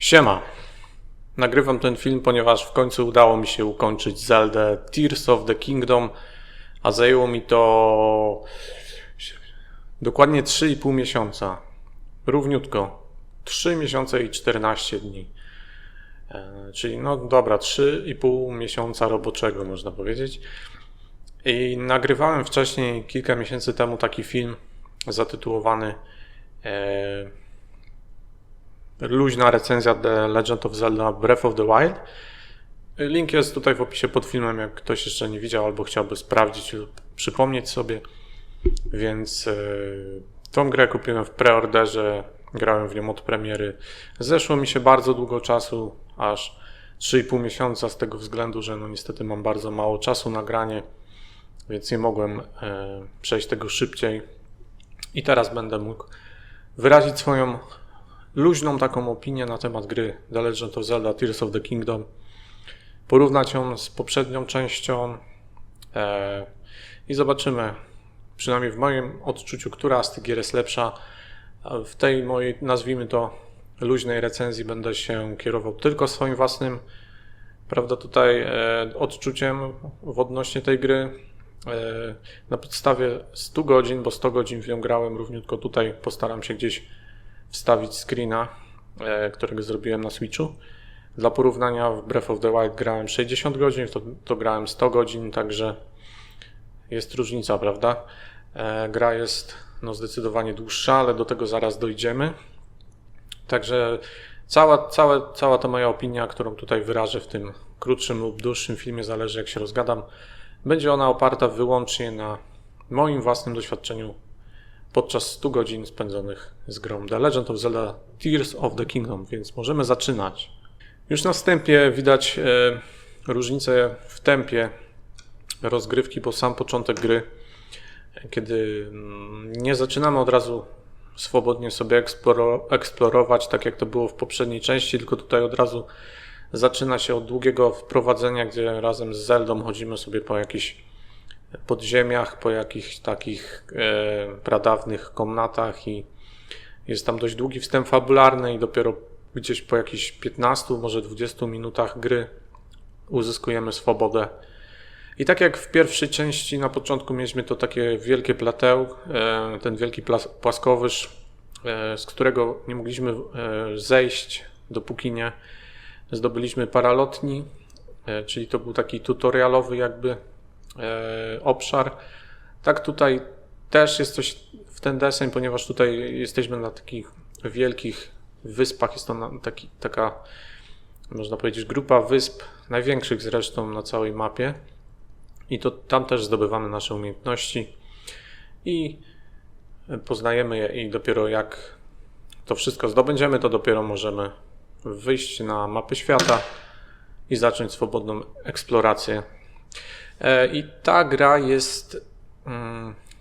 Siema. Nagrywam ten film, ponieważ w końcu udało mi się ukończyć Zeldę Tears of the Kingdom, a zajęło mi to dokładnie 3,5 miesiąca. Równiutko. 3 miesiące i 14 dni. Czyli no dobra, 3,5 miesiąca roboczego, można powiedzieć. I nagrywałem wcześniej, kilka miesięcy temu, taki film zatytułowany luźna recenzja The Legend of Zelda Breath of the Wild. Link jest tutaj w opisie pod filmem, jak ktoś jeszcze nie widział albo chciałby sprawdzić lub przypomnieć sobie. Więc tą grę kupiłem w preorderze, grałem w nią od premiery. Zeszło mi się bardzo długo czasu, aż 3,5 miesiąca, z tego względu, że no niestety mam bardzo mało czasu na granie, więc nie mogłem przejść tego szybciej. I teraz będę mógł wyrazić swoją luźną taką opinię na temat gry The Legend of Zelda Tears of the Kingdom, porównać ją z poprzednią częścią i zobaczymy, przynajmniej w moim odczuciu, która z tych gier jest lepsza. W tej mojej, nazwijmy to, luźnej recenzji będę się kierował tylko swoim własnym, prawda, tutaj odczuciem odnośnie tej gry. Na podstawie 100 godzin, bo 100 godzin w nią grałem równiutko, tutaj postaram się gdzieś wstawić screena, którego zrobiłem na Switchu. Dla porównania, w Breath of the Wild grałem 60 godzin, to grałem 100 godzin, także jest różnica, prawda? Gra jest no, zdecydowanie dłuższa, ale do tego zaraz dojdziemy. Także cała ta moja opinia, którą tutaj wyrażę w tym krótszym lub dłuższym filmie, zależy jak się rozgadam, będzie ona oparta wyłącznie na moim własnym doświadczeniu podczas 100 godzin spędzonych z grą The Legend of Zelda Tears of the Kingdom, więc możemy zaczynać. Już na wstępie widać różnicę w tempie rozgrywki, bo sam początek gry, kiedy nie zaczynamy od razu swobodnie sobie eksplorować, tak jak to było w poprzedniej części, tylko tutaj od razu zaczyna się od długiego wprowadzenia, gdzie razem z Zeldą chodzimy sobie po jakichś podziemiach, po jakichś takich pradawnych komnatach i jest tam dość długi wstęp fabularny i dopiero gdzieś po jakichś 15, może 20 minutach gry uzyskujemy swobodę. I tak jak w pierwszej części na początku mieliśmy to takie wielkie plateau, ten wielki płaskowyż, z którego nie mogliśmy zejść, dopóki nie zdobyliśmy paralotni, czyli to był taki tutorialowy jakby obszar. Tak tutaj też jest coś w ten deseń, ponieważ tutaj jesteśmy na takich wielkich wyspach, jest to taka, można powiedzieć, grupa wysp, największych zresztą na całej mapie i to tam też zdobywamy nasze umiejętności i poznajemy je i dopiero jak to wszystko zdobędziemy, to dopiero możemy wyjść na mapę świata i zacząć swobodną eksplorację. I ta gra jest,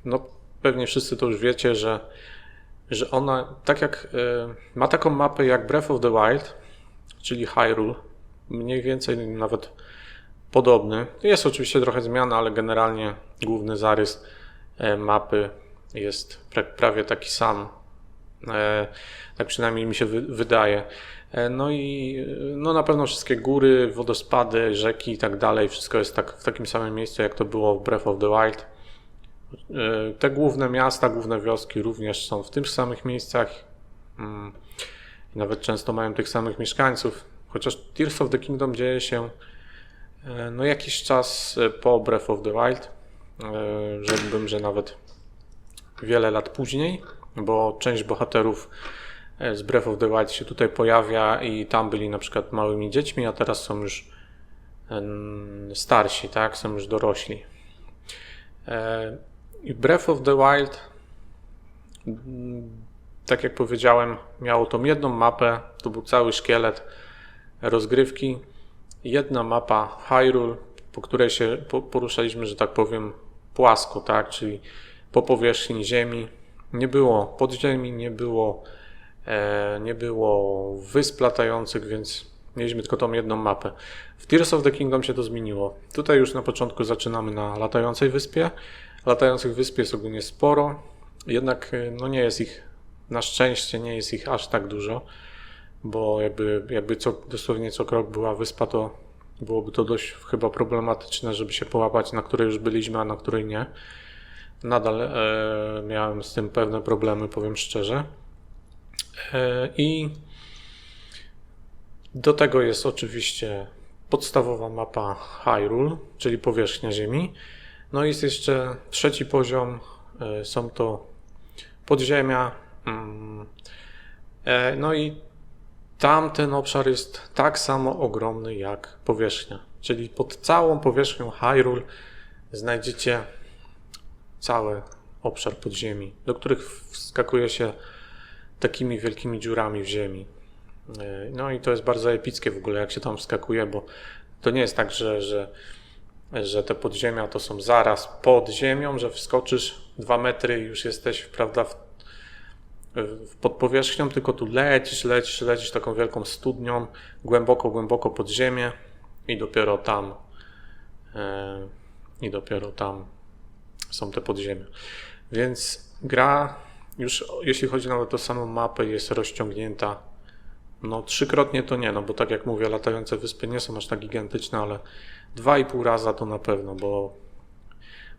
no pewnie wszyscy to już wiecie, że ona tak jak ma taką mapę jak Breath of the Wild, czyli Hyrule, mniej więcej nawet podobny. Jest oczywiście trochę zmian, ale generalnie główny zarys mapy jest prawie taki sam. Tak przynajmniej mi się wydaje. No i no na pewno wszystkie góry, wodospady, rzeki i tak dalej, wszystko jest tak w takim samym miejscu, jak to było w Breath of the Wild. Te główne miasta, główne wioski również są w tych samych miejscach i nawet często mają tych samych mieszkańców, chociaż Tears of the Kingdom dzieje się no jakiś czas po Breath of the Wild, rzekłbym, że nawet wiele lat później, bo część bohaterów z Breath of the Wild się tutaj pojawia i tam byli na przykład małymi dziećmi, a teraz są już starsi, tak? Są już dorośli. I Breath of the Wild, tak jak powiedziałem, miało tą jedną mapę, to był cały szkielet rozgrywki, jedna mapa Hyrule, po której się poruszaliśmy, że tak powiem, płasko, tak? Czyli po powierzchni ziemi. Nie było podziemi, nie było wysp latających, więc mieliśmy tylko tą jedną mapę. W Tears of the Kingdom się to zmieniło. Tutaj już na początku zaczynamy na latającej wyspie. Latających wysp jest ogólnie sporo, jednak no nie jest ich, na szczęście nie jest ich aż tak dużo. bo jakby dosłownie co krok była wyspa, to byłoby to dość chyba problematyczne, żeby się połapać, na której już byliśmy, a na której nie. Nadal miałem z tym pewne problemy, powiem szczerze. I do tego jest oczywiście podstawowa mapa Hyrule, czyli powierzchnia Ziemi. No i jest jeszcze trzeci poziom, są to podziemia. No i tamten obszar jest tak samo ogromny jak powierzchnia, czyli pod całą powierzchnią Hyrule znajdziecie cały obszar podziemi, do których wskakuje się takimi wielkimi dziurami w ziemi. No i to jest bardzo epickie w ogóle, jak się tam wskakuje, bo to nie jest tak, że te podziemia to są zaraz pod ziemią, że wskoczysz 2 metry i już jesteś, prawda, pod powierzchnią, tylko tu lecisz taką wielką studnią, głęboko pod ziemię i dopiero tam są te podziemia. Więc gra już, jeśli chodzi nawet o samą mapę, jest rozciągnięta. No 3-krotnie to nie, no bo tak jak mówię, latające wyspy nie są aż tak gigantyczne, ale 2,5 raza to na pewno, bo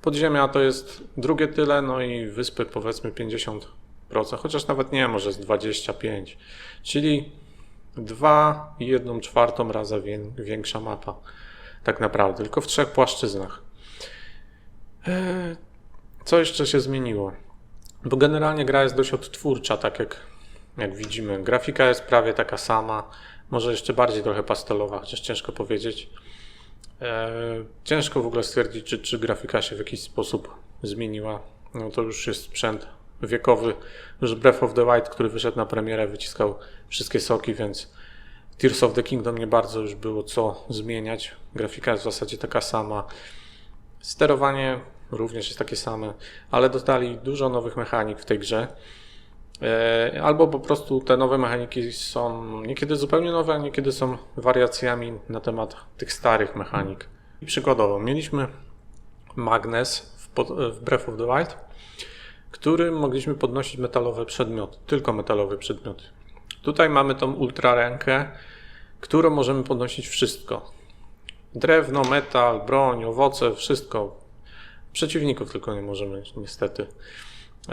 podziemia to jest drugie tyle, no i wyspy powiedzmy 50%, chociaż nawet nie, może z 25%, czyli 2,1/4 raza większa mapa tak naprawdę, tylko w 3 płaszczyznach. Co jeszcze się zmieniło? Bo generalnie gra jest dość odtwórcza, tak jak widzimy. Grafika jest prawie taka sama, może jeszcze bardziej trochę pastelowa, chociaż ciężko powiedzieć. Ciężko w ogóle stwierdzić, czy grafika się w jakiś sposób zmieniła. No to już jest sprzęt wiekowy. Już Breath of the Wild, który wyszedł na premierę, wyciskał wszystkie soki, więc Tears of the Kingdom nie bardzo już było co zmieniać. Grafika jest w zasadzie taka sama. Sterowanie również jest takie same, ale dodali dużo nowych mechanik w tej grze. Albo po prostu te nowe mechaniki są niekiedy zupełnie nowe, a niekiedy są wariacjami na temat tych starych mechanik. Przykładowo mieliśmy magnes w Breath of the Wild, którym mogliśmy podnosić metalowe przedmioty, tylko metalowe przedmioty. Tutaj mamy tą ultra rękę, którą możemy podnosić wszystko. Drewno, metal, broń, owoce, wszystko. Przeciwników tylko nie możemy niestety.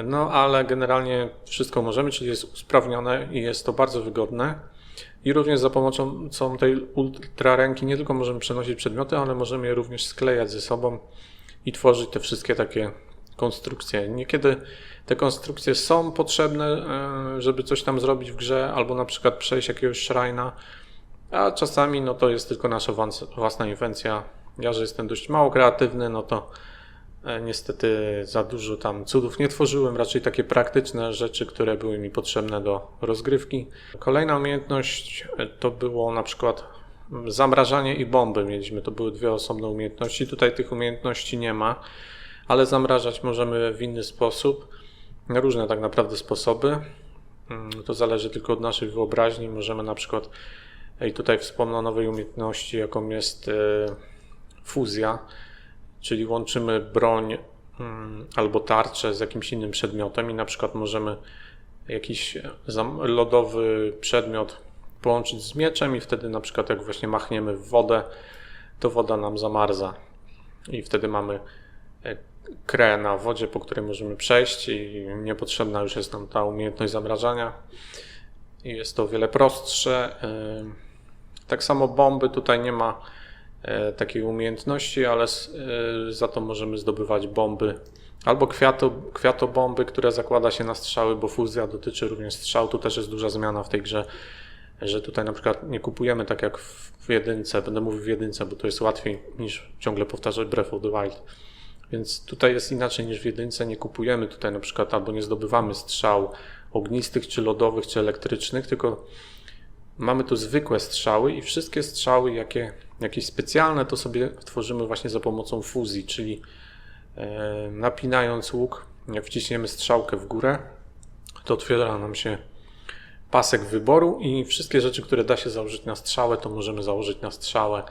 No ale generalnie wszystko możemy, czyli jest usprawnione i jest to bardzo wygodne. I również za pomocą tej ultra ręki nie tylko możemy przenosić przedmioty, ale możemy je również sklejać ze sobą i tworzyć te wszystkie takie konstrukcje. Niekiedy te konstrukcje są potrzebne, żeby coś tam zrobić w grze, albo na przykład przejść jakiegoś shrina, a czasami no to jest tylko nasza własna inwencja. Ja, że jestem dość mało kreatywny, no to niestety za dużo tam cudów nie tworzyłem, raczej takie praktyczne rzeczy, które były mi potrzebne do rozgrywki. Kolejna umiejętność to było na przykład zamrażanie i bomby mieliśmy, to były 2 osobne umiejętności. Tutaj tych umiejętności nie ma, ale zamrażać możemy w inny sposób, różne tak naprawdę sposoby. To zależy tylko od naszej wyobraźni. Możemy na przykład, i tutaj wspomnę o nowej umiejętności, jaką jest fuzja, czyli łączymy broń albo tarczę z jakimś innym przedmiotem i na przykład możemy jakiś lodowy przedmiot połączyć z mieczem i wtedy na przykład jak właśnie machniemy w wodę, to woda nam zamarza i wtedy mamy krę na wodzie, po której możemy przejść i niepotrzebna już jest nam ta umiejętność zamrażania i jest to o wiele prostsze. Tak samo bomby, tutaj nie ma takiej umiejętności, ale za to możemy zdobywać bomby albo kwiatobomby, które zakłada się na strzały, bo fuzja dotyczy również strzał. Tu też jest duża zmiana w tej grze, że tutaj na przykład nie kupujemy tak jak w jedynce, będę mówił w jedynce, bo to jest łatwiej niż ciągle powtarzać Breath of the Wild. Więc tutaj jest inaczej niż w jedynce, nie kupujemy tutaj na przykład albo nie zdobywamy strzał ognistych, czy lodowych, czy elektrycznych, tylko mamy tu zwykłe strzały i wszystkie strzały, jakieś specjalne, to sobie tworzymy właśnie za pomocą fuzji, czyli napinając łuk, jak wciśniemy strzałkę w górę, to otwiera nam się pasek wyboru i wszystkie rzeczy, które da się założyć na strzałę, to możemy założyć na strzałę.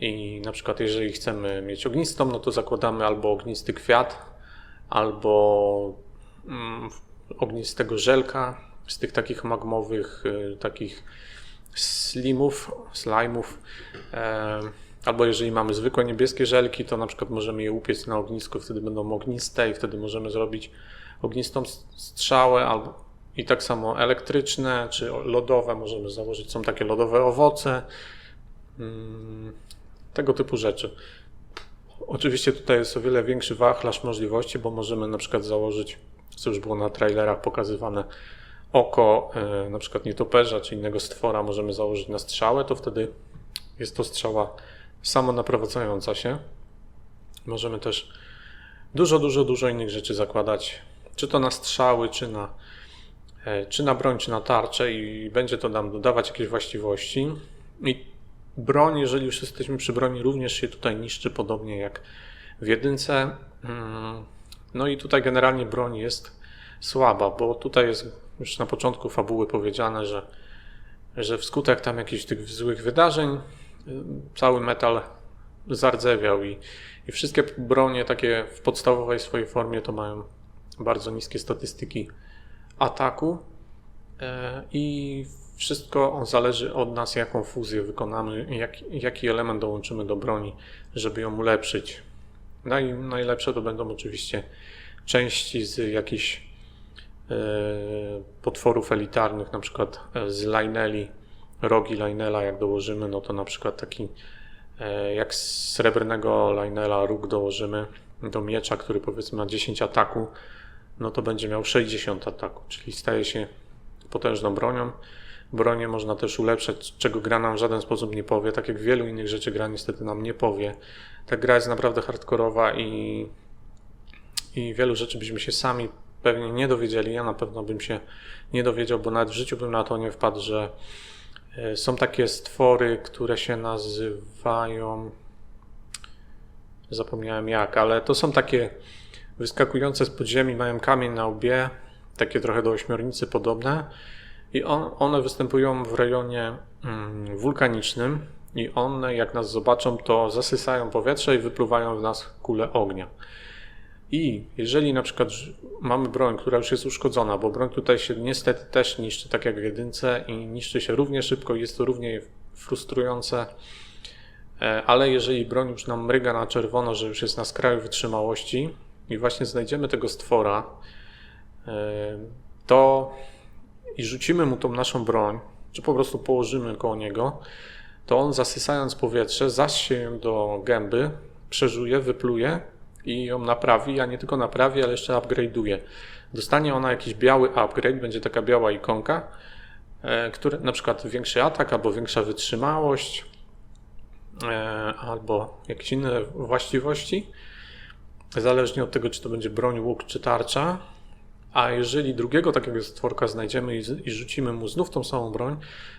I na przykład jeżeli chcemy mieć ognistą, no to zakładamy albo ognisty kwiat, albo ognistego żelka, z tych takich magmowych, takich slime'ów, albo jeżeli mamy zwykłe niebieskie żelki, to na przykład możemy je upiec na ognisku, wtedy będą ogniste i wtedy możemy zrobić ognistą strzałę, albo i tak samo elektryczne czy lodowe możemy założyć, są takie lodowe owoce, tego typu rzeczy. Oczywiście tutaj jest o wiele większy wachlarz możliwości, bo możemy na przykład założyć, co już było na trailerach pokazywane, oko na przykład nietoperza czy innego stwora możemy założyć na strzałę, to wtedy jest to strzała samonaprowadzająca się. Możemy też dużo innych rzeczy zakładać, czy to na strzały, czy na broń, czy na tarczę i będzie to nam dodawać jakieś właściwości. I broń, jeżeli już jesteśmy przy broni, również się tutaj niszczy, podobnie jak w jedynce. No i tutaj generalnie broń jest słaba, bo tutaj jest już na początku fabuły powiedziane, że wskutek tam jakichś tych złych wydarzeń cały metal zardzewiał i wszystkie bronie takie w podstawowej swojej formie to mają bardzo niskie statystyki ataku i wszystko zależy od nas, jaką fuzję wykonamy, jaki element dołączymy do broni, żeby ją ulepszyć. Najlepsze to będą oczywiście części z jakichś potworów elitarnych, na przykład z Lioneli, rogi Lionela jak dołożymy, no to na przykład taki jak z srebrnego Lionela róg dołożymy do miecza, który powiedzmy ma 10 ataku, no to będzie miał 60 ataku, czyli staje się potężną bronią. Bronię można też ulepszać, czego gra nam w żaden sposób nie powie, tak jak wielu innych rzeczy gra niestety nam nie powie. Ta gra jest naprawdę hardkorowa i wielu rzeczy byśmy się sami pewnie nie dowiedzieli. Ja na pewno bym się nie dowiedział, bo nawet w życiu bym na to nie wpadł, że są takie stwory, które się nazywają, zapomniałem jak, ale to są takie wyskakujące z podziemi, mają kamień na łbie, takie trochę do ośmiornicy podobne i one występują w rejonie wulkanicznym i one jak nas zobaczą, to zasysają powietrze i wypluwają w nas kule ognia. I jeżeli na przykład mamy broń, która już jest uszkodzona, bo broń tutaj się niestety też niszczy, tak jak w jedynce i niszczy się równie szybko, jest to równie frustrujące, ale jeżeli broń już nam mryga na czerwono, że już jest na skraju wytrzymałości i właśnie znajdziemy tego stwora, to i rzucimy mu tą naszą broń, czy po prostu położymy koło niego, to on zasysając powietrze, zasie ją do gęby, przeżuje, wypluje i ją naprawi, a nie tylko naprawi, ale jeszcze upgrade'uje. Dostanie ona jakiś biały upgrade, będzie taka biała ikonka, który na przykład większy atak, albo większa wytrzymałość, albo jakieś inne właściwości, zależnie od tego, czy to będzie broń, łuk, czy tarcza. A jeżeli drugiego takiego stworka znajdziemy i rzucimy mu znów tą samą broń,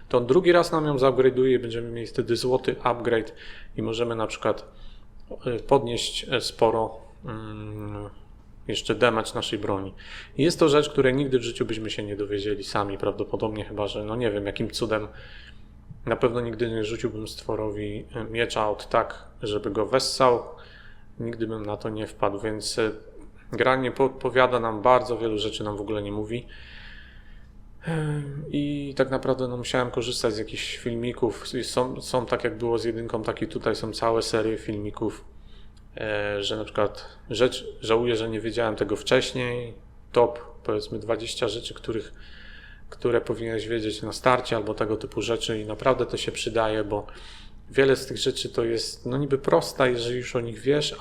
to on drugi raz nam ją zaupgrade'uje i będziemy mieli wtedy złoty upgrade i możemy na przykład podnieść sporo jeszcze damage naszej broni. I jest to rzecz, której nigdy w życiu byśmy się nie dowiedzieli sami prawdopodobnie, chyba że no nie wiem jakim cudem. Na pewno nigdy nie rzuciłbym stworowi miecza od tak, żeby go wessał. Nigdy bym na to nie wpadł, więc gra nie podpowiada nam bardzo wielu rzeczy, nam w ogóle nie mówi. I tak naprawdę no, musiałem korzystać z jakichś filmików. Są tak jak było z jedynką, tak i tutaj są całe serie filmików, że na przykład żałuję, że nie wiedziałem tego wcześniej. Top powiedzmy 20 rzeczy, które powinieneś wiedzieć na starcie albo tego typu rzeczy i naprawdę to się przydaje, bo wiele z tych rzeczy to jest no niby prosta, jeżeli już o nich wiesz,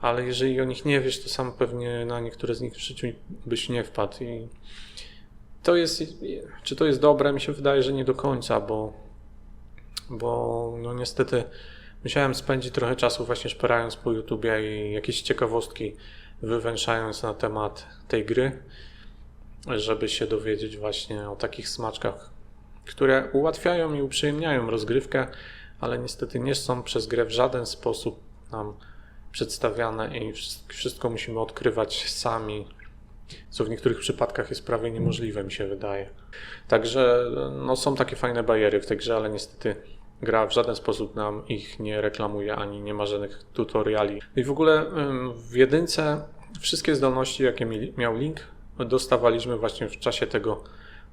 ale jeżeli o nich nie wiesz, to sam pewnie na niektóre z nich w życiu byś nie wpadł. I to jest, czy to jest dobre? Mi się wydaje, że nie do końca, bo no niestety musiałem spędzić trochę czasu właśnie szperając po YouTubie i jakieś ciekawostki wywęszając na temat tej gry, żeby się dowiedzieć właśnie o takich smaczkach, które ułatwiają i uprzyjemniają rozgrywkę, ale niestety nie są przez grę w żaden sposób nam przedstawiane i wszystko musimy odkrywać sami, co w niektórych przypadkach jest prawie niemożliwe, mi się wydaje. Także no, są takie fajne bariery w tej grze, ale niestety gra w żaden sposób nam ich nie reklamuje, ani nie ma żadnych tutoriali. I w ogóle w jedynce wszystkie zdolności, jakie miał Link, dostawaliśmy właśnie w czasie tego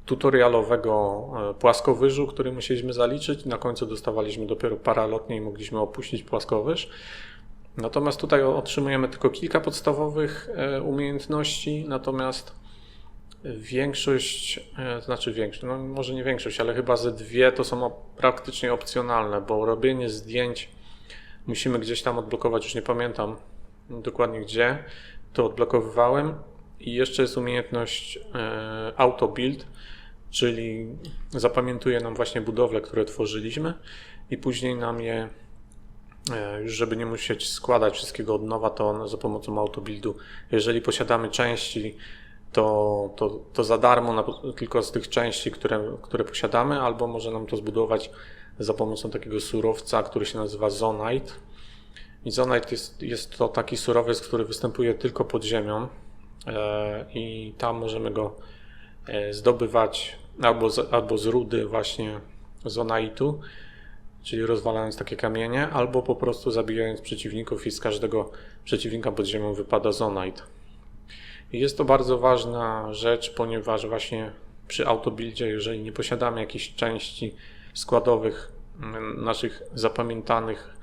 tutorialowego płaskowyżu, który musieliśmy zaliczyć. Na końcu dostawaliśmy dopiero paralotnie i mogliśmy opuścić płaskowyż. Natomiast tutaj otrzymujemy tylko kilka podstawowych umiejętności, natomiast większość, no może nie większość, ale chyba ze dwie to są praktycznie opcjonalne, bo robienie zdjęć musimy gdzieś tam odblokować, już nie pamiętam dokładnie gdzie, to odblokowywałem. I jeszcze jest umiejętność auto build, czyli zapamiętuje nam właśnie budowle, które tworzyliśmy i później nam je, już żeby nie musieć składać wszystkiego od nowa, to za pomocą auto buildu, jeżeli posiadamy części, to za darmo tylko z tych części, które posiadamy, albo może nam to zbudować za pomocą takiego surowca, który się nazywa Zonite. I Zonite jest to taki surowiec, który występuje tylko pod ziemią i tam możemy go zdobywać albo z rudy właśnie Zonite'u, czyli rozwalając takie kamienie, albo po prostu zabijając przeciwników i z każdego przeciwnika pod ziemią wypada Zonite. I jest to bardzo ważna rzecz, ponieważ właśnie przy autobuildzie, jeżeli nie posiadamy jakichś części składowych naszych zapamiętanych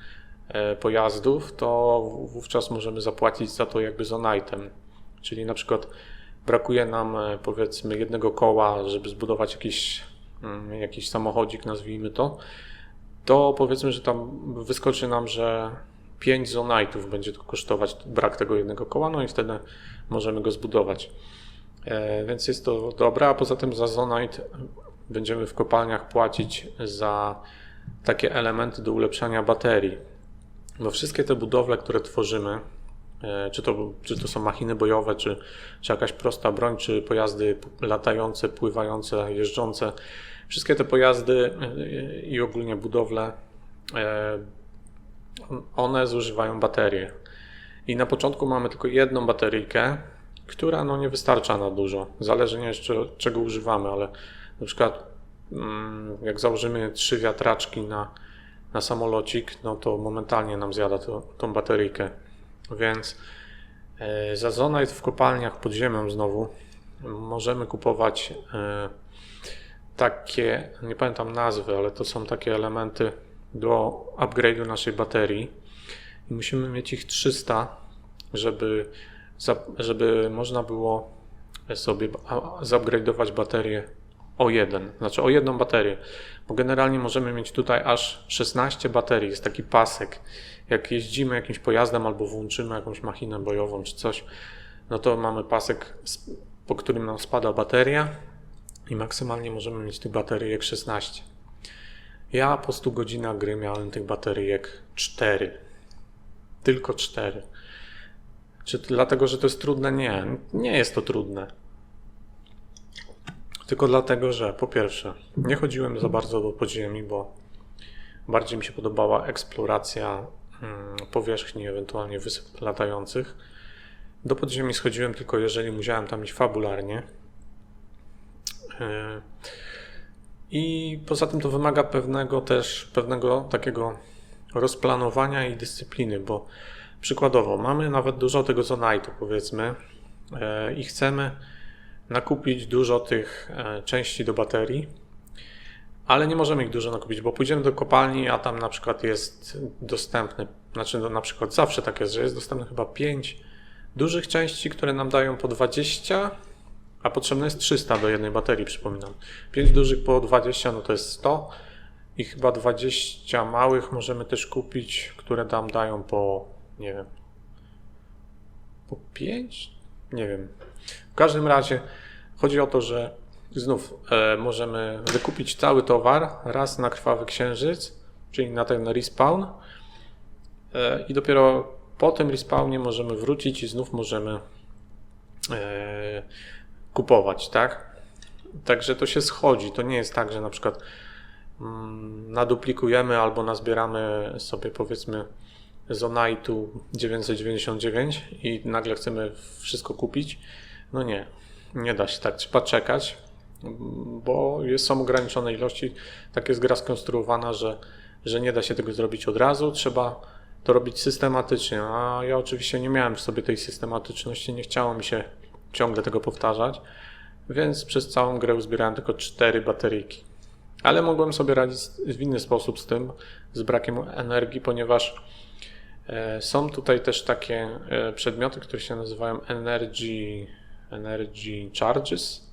pojazdów, to wówczas możemy zapłacić za to jakby Zonite'em. Czyli na przykład brakuje nam powiedzmy jednego koła, żeby zbudować jakiś samochodzik, nazwijmy to powiedzmy, że tam wyskoczy nam, że 5 Zonite'ów będzie to kosztować brak tego jednego koła, no i wtedy możemy go zbudować. Więc jest to dobre, a poza tym za Zonite będziemy w kopalniach płacić za takie elementy do ulepszania baterii. Bo wszystkie te budowle, które tworzymy, czy to są machiny bojowe, czy jakaś prosta broń, czy pojazdy latające, pływające, jeżdżące, wszystkie te pojazdy i ogólnie budowle, one zużywają baterie. I na początku mamy tylko jedną bateryjkę, która nie wystarcza na dużo. Zależy jeszcze czego używamy, ale na przykład jak założymy 3 wiatraczki na samolocik, no to momentalnie nam zjada tą bateryjkę. Więc za Zonite w kopalniach pod ziemią znowu możemy kupować takie, nie pamiętam nazwy, ale to są takie elementy do upgrade'u naszej baterii. I musimy mieć ich 300, żeby można było sobie zupgrade'ować baterię o jedną baterię, bo generalnie możemy mieć tutaj aż 16 baterii, jest taki pasek. Jak jeździmy jakimś pojazdem albo włączymy jakąś machinę bojową czy coś, no to mamy pasek, po którym nam spada bateria i maksymalnie możemy mieć tych bateryjek 16. Ja po 100 godzinach gry miałem tych bateryjek 4. Tylko 4. Czy dlatego, że to jest trudne? Nie jest to trudne. Tylko dlatego, że po pierwsze nie chodziłem za bardzo do podziemi, bo bardziej mi się podobała eksploracja powierzchni, ewentualnie wysp latających. Do podziemi schodziłem tylko jeżeli musiałem tam iść fabularnie. I poza tym to wymaga pewnego takiego rozplanowania i dyscypliny, bo przykładowo mamy nawet dużo tego Zonite'u powiedzmy i chcemy nakupić dużo tych części do baterii, ale nie możemy ich dużo nakupić, bo pójdziemy do kopalni, a tam na przykład jest dostępny, na przykład zawsze tak jest, że jest dostępne chyba 5 dużych części, które nam dają po 20, a potrzebne jest 300 do jednej baterii, przypominam. 5 dużych po 20, no to jest 100 i chyba 20 małych możemy też kupić, które nam dają po, nie wiem, po 5? Nie wiem. W każdym razie chodzi o to, że znów możemy wykupić cały towar raz na Krwawy Księżyc, czyli na ten respawn i dopiero po tym respawnie możemy wrócić i znów możemy kupować, tak? Także to się schodzi. To nie jest tak, że na przykład naduplikujemy albo nazbieramy sobie powiedzmy Zonite'u 999 i nagle chcemy wszystko kupić. No nie da się tak. Trzeba czekać, bo są ograniczone ilości. Tak jest gra skonstruowana, że nie da się tego zrobić od razu. Trzeba to robić systematycznie. A ja oczywiście nie miałem w sobie tej systematyczności, nie chciało mi się ciągle tego powtarzać, więc przez całą grę uzbierałem tylko 4 bateryjki. Ale mogłem sobie radzić w inny sposób z tym, z brakiem energii, ponieważ są tutaj też takie przedmioty, które się nazywają Energy Charges.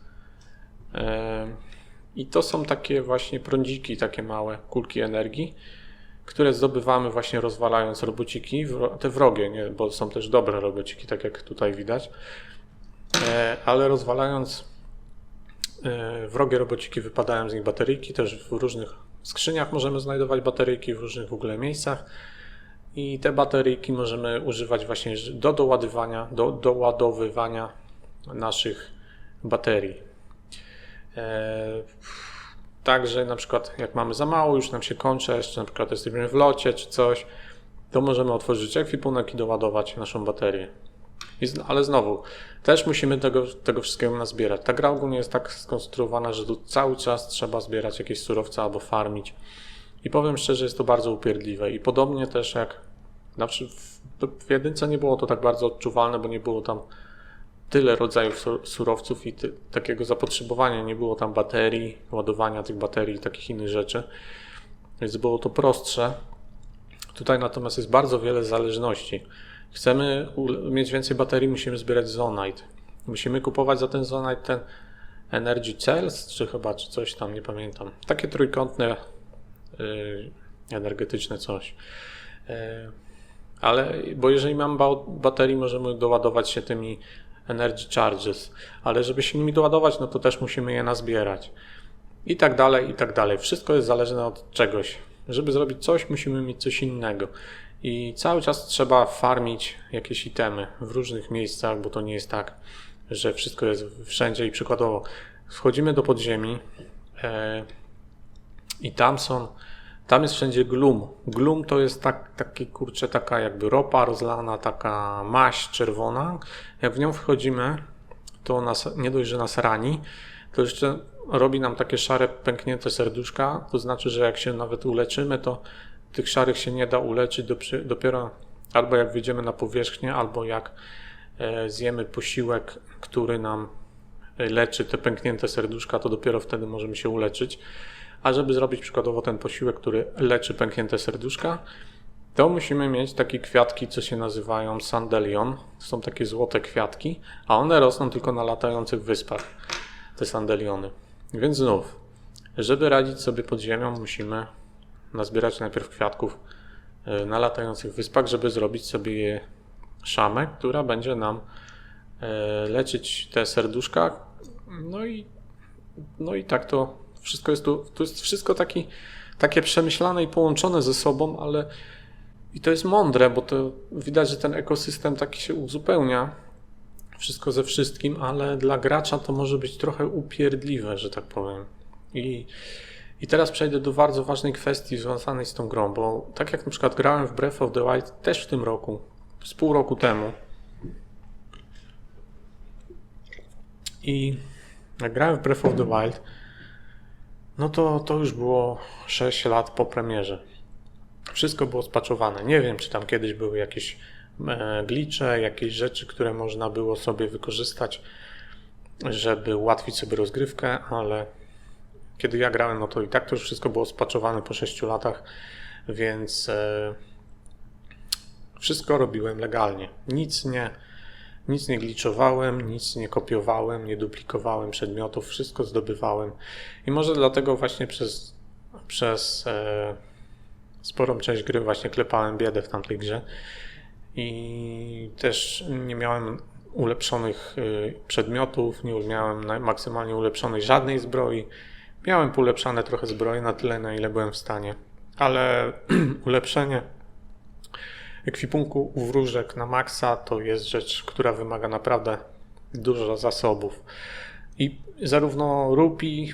I to są takie właśnie prądziki, takie małe kulki energii, które zdobywamy właśnie rozwalając robociki, te wrogie, nie, bo są też dobre robociki, tak jak tutaj widać, ale rozwalając wrogie robociki wypadają z nich bateryjki, też w różnych skrzyniach możemy znajdować bateryjki, w różnych w ogóle miejscach i te bateryjki możemy używać właśnie do doładowywania naszych baterii. Także na przykład jak mamy za mało, już nam się kończy, jeszcze na przykład jesteśmy w locie czy coś, to możemy otworzyć ekwipunek i doładować naszą baterię. Ale znowu, też musimy tego wszystkiego nazbierać. Ta gra ogólnie jest tak skonstruowana, że tu cały czas trzeba zbierać jakieś surowce albo farmić. I powiem szczerze, jest to bardzo upierdliwe. I podobnie też jak w jedynce nie było to tak bardzo odczuwalne, bo nie było tam tyle rodzajów surowców i takiego zapotrzebowania. Nie było tam baterii, ładowania tych baterii i takich innych rzeczy. Więc było to prostsze. Tutaj natomiast jest bardzo wiele zależności. Chcemy mieć więcej baterii, musimy zbierać Zonite. Musimy kupować za ten Zonite ten Energy Cells, czy coś tam, nie pamiętam. Takie trójkątne, energetyczne coś. Bo jeżeli mamy baterii, możemy doładować się tymi Energy Charges, ale żeby się nimi doładować, no to też musimy je nazbierać. I tak dalej, i tak dalej. Wszystko jest zależne od czegoś. Żeby zrobić coś, musimy mieć coś innego. I cały czas trzeba farmić jakieś itemy w różnych miejscach, bo to nie jest tak, że wszystko jest wszędzie i przykładowo wchodzimy do podziemi i tam jest wszędzie glum. Glum to jest taka jakby ropa rozlana, taka maź czerwona. Jak w nią wchodzimy, to nie dość, że nas rani, to jeszcze robi nam takie szare, pęknięte serduszka. To znaczy, że jak się nawet uleczymy, to tych szarych się nie da uleczyć dopiero albo jak wyjdziemy na powierzchnię, albo jak zjemy posiłek, który nam leczy te pęknięte serduszka, to dopiero wtedy możemy się uleczyć. A żeby zrobić przykładowo ten posiłek, który leczy pęknięte serduszka, to musimy mieć takie kwiatki, co się nazywają sandelion. To są takie złote kwiatki, a one rosną tylko na latających wyspach, te sandeliony. Więc znów, żeby radzić sobie pod ziemią, musimy nazbierać najpierw kwiatków na latających wyspach, żeby zrobić sobie szamę, która będzie nam leczyć te serduszka. No i tak to wszystko jest tu jest wszystko takie przemyślane i połączone ze sobą, ale i to jest mądre, bo to widać, że ten ekosystem taki się uzupełnia, wszystko ze wszystkim, ale dla gracza to może być trochę upierdliwe, że tak powiem. I teraz przejdę do bardzo ważnej kwestii związanej z tą grą, bo tak jak na przykład grałem w Breath of the Wild też w tym roku, z pół roku temu, i jak grałem w Breath of the Wild, no to już było 6 lat po premierze. Wszystko było spatchowane. Nie wiem, czy tam kiedyś były jakieś glitche, jakieś rzeczy, które można było sobie wykorzystać, żeby ułatwić sobie rozgrywkę, ale kiedy ja grałem, no to i tak to już wszystko było spatchowane po 6 latach, więc wszystko robiłem legalnie. Nic nie glitchowałem, nic nie kopiowałem, nie duplikowałem przedmiotów, wszystko zdobywałem. I może dlatego właśnie przez sporą część gry właśnie klepałem biedę w tamtej grze. I też nie miałem ulepszonych przedmiotów, nie miałem maksymalnie ulepszonej żadnej zbroi. Miałem ulepszane trochę zbroje na tyle, na ile byłem w stanie. Ale ulepszenie ekwipunku wróżek na maksa to jest rzecz, która wymaga naprawdę dużo zasobów. I zarówno rupii,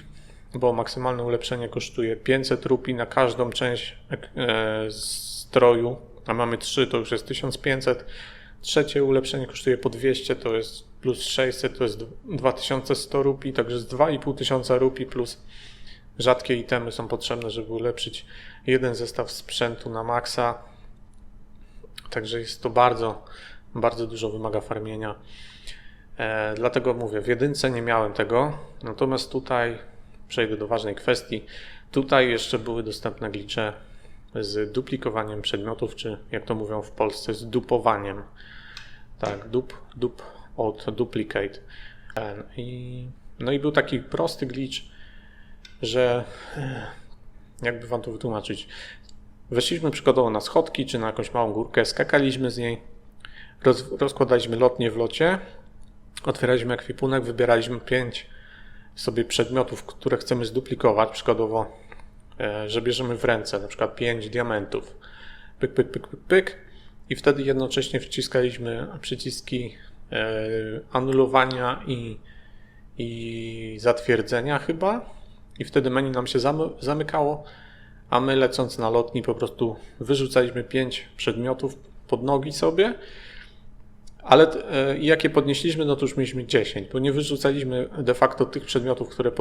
bo maksymalne ulepszenie kosztuje 500 rupii na każdą część stroju, a mamy 3, to już jest 1500. Trzecie ulepszenie kosztuje po 200, to jest plus 600, to jest 2100 rupii, także jest 2500 rupii plus rzadkie itemy są potrzebne, żeby ulepszyć jeden zestaw sprzętu na maksa. Także jest to bardzo, bardzo dużo wymaga farmienia. Dlatego mówię, w jedynce nie miałem tego, natomiast tutaj przejdę do ważnej kwestii. Tutaj jeszcze były dostępne glitche z duplikowaniem przedmiotów, czy jak to mówią w Polsce, z dupowaniem. Tak, dup od duplicate. No i był taki prosty glitch, że jakby wam to wytłumaczyć. Weszliśmy przykładowo na schodki, czy na jakąś małą górkę, skakaliśmy z niej, rozkładaliśmy lotnię w locie, otwieraliśmy ekwipunek, wybieraliśmy 5 sobie przedmiotów, które chcemy zduplikować, przykładowo, że bierzemy w ręce, na przykład 5 diamentów. Pyk, pyk, pyk, pyk, pyk. I wtedy jednocześnie wciskaliśmy przyciski anulowania i zatwierdzenia chyba. I wtedy menu nam się zamykało, a my lecąc na lotni po prostu wyrzucaliśmy 5 przedmiotów pod nogi sobie. Ale jak je podnieśliśmy, no to już mieliśmy 10, bo nie wyrzucaliśmy de facto tych przedmiotów, które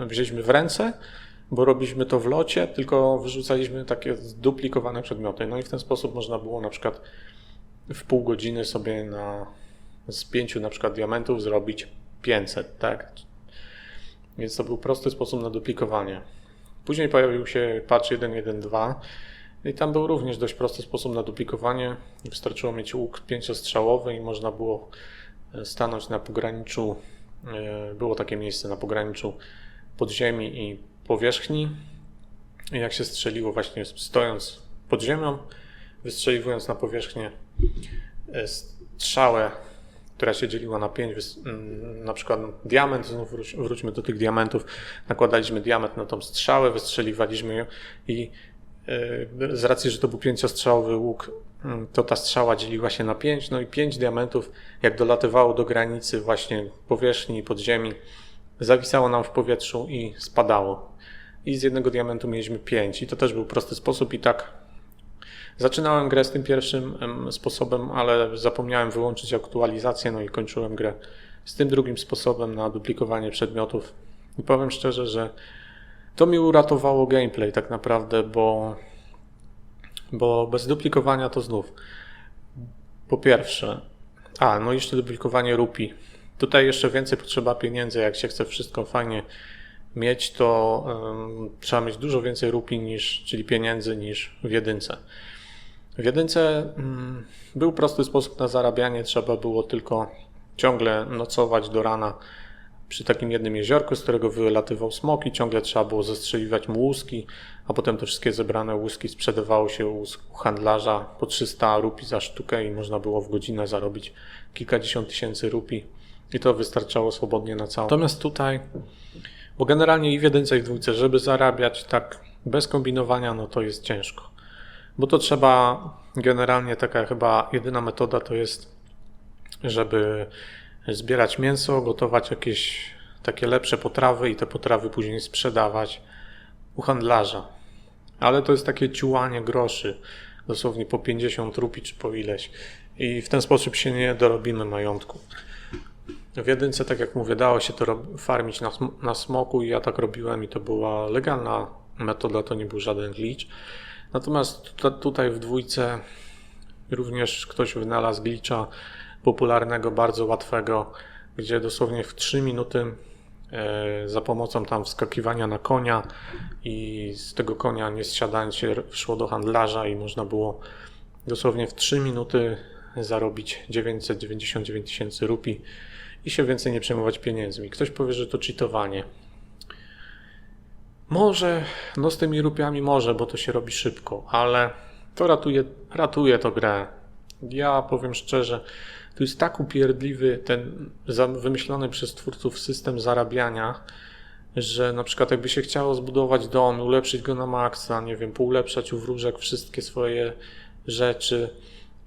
wzięliśmy w ręce, bo robiliśmy to w locie, tylko wyrzucaliśmy takie zduplikowane przedmioty. No i w ten sposób można było na przykład w pół godziny sobie z 5 na przykład diamentów zrobić 500, tak? Więc to był prosty sposób na duplikowanie. Później pojawił się patch 1.1.2 i tam był również dość prosty sposób na duplikowanie. Wystarczyło mieć łuk 5-strzałowy i można było stanąć na pograniczu, było takie miejsce na pograniczu podziemi i powierzchni. I jak się strzeliło właśnie stojąc pod ziemią, wystrzeliwując na powierzchnię strzałę, która się dzieliła na 5, na przykład diament, znów wróćmy do tych diamentów, nakładaliśmy diament na tą strzałę, wystrzeliwaliśmy ją i z racji, że to był 5-strzałowy łuk, to ta strzała dzieliła się na 5, no i 5 diamentów, jak dolatywało do granicy właśnie powierzchni podziemi, zawisało nam w powietrzu i spadało. I z jednego diamentu mieliśmy 5 i to też był prosty sposób i tak zaczynałem grę z tym pierwszym sposobem, ale zapomniałem wyłączyć aktualizację, no i kończyłem grę z tym drugim sposobem na duplikowanie przedmiotów. I powiem szczerze, że to mi uratowało gameplay tak naprawdę, bo bez duplikowania to znów. Po pierwsze, no jeszcze duplikowanie rupii. Tutaj jeszcze więcej potrzeba pieniędzy, jak się chce wszystko fajnie mieć, to trzeba mieć dużo więcej rupii, czyli pieniędzy, niż w jedynce. W jedynce był prosty sposób na zarabianie, trzeba było tylko ciągle nocować do rana przy takim jednym jeziorku, z którego wylatywał smok i ciągle trzeba było zestrzeliwać mu łuski, a potem te wszystkie zebrane łuski sprzedawało się u handlarza po 300 rupii za sztukę i można było w godzinę zarobić kilkadziesiąt tysięcy rupii i to wystarczało swobodnie na całą. Natomiast tutaj, bo generalnie i w jedynce i w dwójce, żeby zarabiać tak bez kombinowania, no to jest ciężko. Bo to trzeba, generalnie taka chyba jedyna metoda to jest, żeby zbierać mięso, gotować jakieś takie lepsze potrawy i te potrawy później sprzedawać u handlarza. Ale to jest takie ciułanie groszy, dosłownie po 50 rupii czy po ileś. I w ten sposób się nie dorobimy majątku. W jedynce, tak jak mówię, dało się to farmić na smoku i ja tak robiłem i to była legalna metoda, to nie był żaden glitch. Natomiast tutaj w dwójce również ktoś wynalazł glitcha popularnego, bardzo łatwego, gdzie dosłownie w 3 minuty za pomocą tam wskakiwania na konia i z tego konia nie zsiadając się szło do handlarza i można było dosłownie w 3 minuty zarobić 999 tysięcy rupii i się więcej nie przejmować pieniędzmi. Ktoś powie, że to cheatowanie. Może, no z tymi rupiami może, bo to się robi szybko, ale to ratuje to grę. Ja powiem szczerze, to jest tak upierdliwy ten wymyślony przez twórców system zarabiania, że na przykład jakby się chciało zbudować dom, ulepszyć go na maksa, nie wiem, poulepszać u wróżek wszystkie swoje rzeczy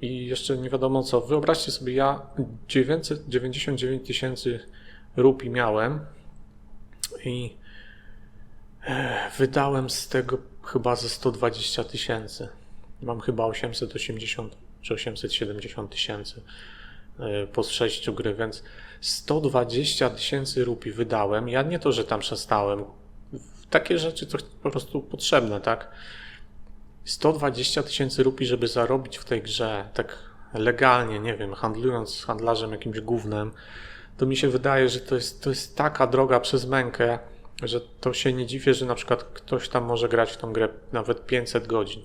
i jeszcze nie wiadomo co. Wyobraźcie sobie, ja 999 tysięcy rupii miałem i wydałem z tego chyba ze 120 tysięcy. Mam chyba 880 czy 870 tysięcy po 6 gry, więc 120 tysięcy rupii wydałem. Ja nie to, że tam przestałem. Takie rzeczy to po prostu potrzebne, tak? 120 tysięcy rupii, żeby zarobić w tej grze tak legalnie, nie wiem, handlując z handlarzem jakimś gównem, to mi się wydaje, że to jest taka droga przez mękę, że to się nie dziwię, że na przykład ktoś tam może grać w tą grę nawet 500 godzin.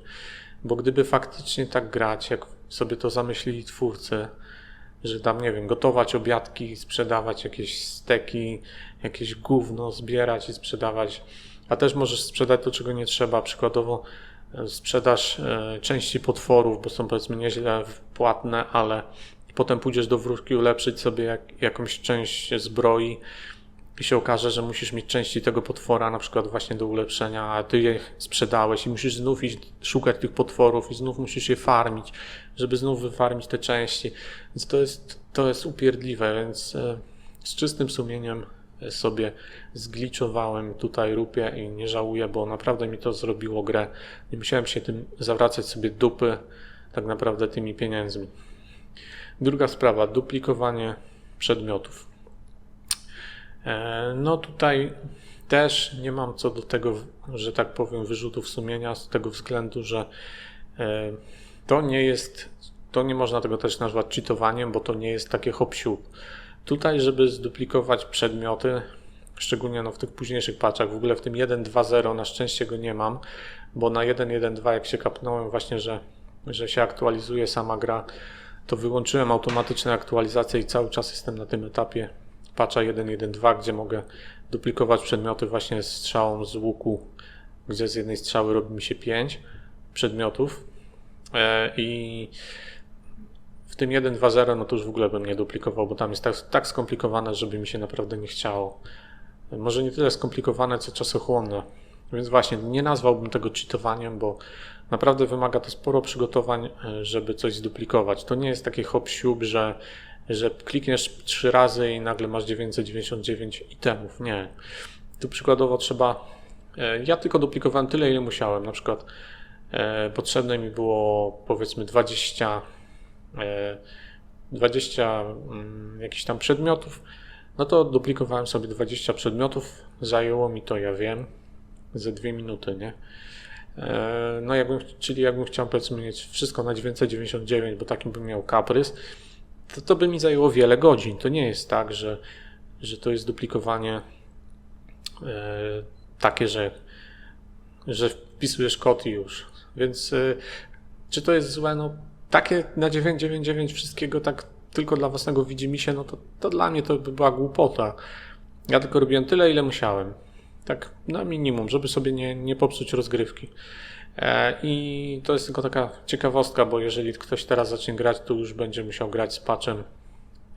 Bo gdyby faktycznie tak grać, jak sobie to zamyślili twórcy, że tam, nie wiem, gotować obiadki, sprzedawać jakieś steki, jakieś gówno, zbierać i sprzedawać, a też możesz sprzedać to, czego nie trzeba. Przykładowo sprzedasz części potworów, bo są powiedzmy nieźle płatne, ale potem pójdziesz do wróżki ulepszyć sobie jakąś część zbroi i się okaże, że musisz mieć części tego potwora na przykład właśnie do ulepszenia, a ty je sprzedałeś i musisz znów iść szukać tych potworów i znów musisz je farmić, żeby znów wyfarmić te części. Więc to jest upierdliwe, więc z czystym sumieniem sobie zgliczowałem tutaj rupię i nie żałuję, bo naprawdę mi to zrobiło grę. Nie musiałem się tym zawracać sobie dupy tak naprawdę tymi pieniędzmi. Druga sprawa, duplikowanie przedmiotów. No tutaj też nie mam co do tego, że tak powiem, wyrzutów sumienia z tego względu, że to nie można tego też nazwać cheatowaniem, bo to nie jest takie hop-siup. Tutaj, żeby zduplikować przedmioty, szczególnie w tych późniejszych patchach, w ogóle w tym 1.2.0 na szczęście go nie mam, bo na 1.1.2 jak się kapnąłem właśnie, że się aktualizuje sama gra, to wyłączyłem automatyczne aktualizacje i cały czas jestem na tym etapie patcha 1.1.2, gdzie mogę duplikować przedmioty właśnie strzałą z łuku, gdzie z jednej strzały robi mi się 5 przedmiotów i w tym 1.2.0 no to już w ogóle bym nie duplikował, bo tam jest tak skomplikowane, żeby mi się naprawdę nie chciało. Może nie tyle skomplikowane, co czasochłonne. Więc właśnie nie nazwałbym tego cheatowaniem, bo naprawdę wymaga to sporo przygotowań, żeby coś zduplikować. To nie jest takie hop-siup, że klikniesz 3 razy i nagle masz 999 itemów. Nie. Tu przykładowo trzeba... Ja tylko duplikowałem tyle, ile musiałem. Na przykład potrzebne mi było powiedzmy 20 jakichś tam przedmiotów. No to duplikowałem sobie 20 przedmiotów. Zajęło mi to, ja wiem, ze 2 minuty, nie? No jakbym chciał powiedzmy mieć wszystko na 999, bo takim bym miał kaprys, to by mi zajęło wiele godzin. To nie jest tak, że to jest duplikowanie takie, że wpisujesz kod i już. Więc czy to jest złe? No takie na 999 wszystkiego tak tylko dla własnego widzimisię, no to dla mnie to by była głupota. Ja tylko robiłem tyle, ile musiałem. Tak na minimum, żeby sobie nie popsuć rozgrywki. I to jest tylko taka ciekawostka, bo jeżeli ktoś teraz zacznie grać, to już będzie musiał grać z patchem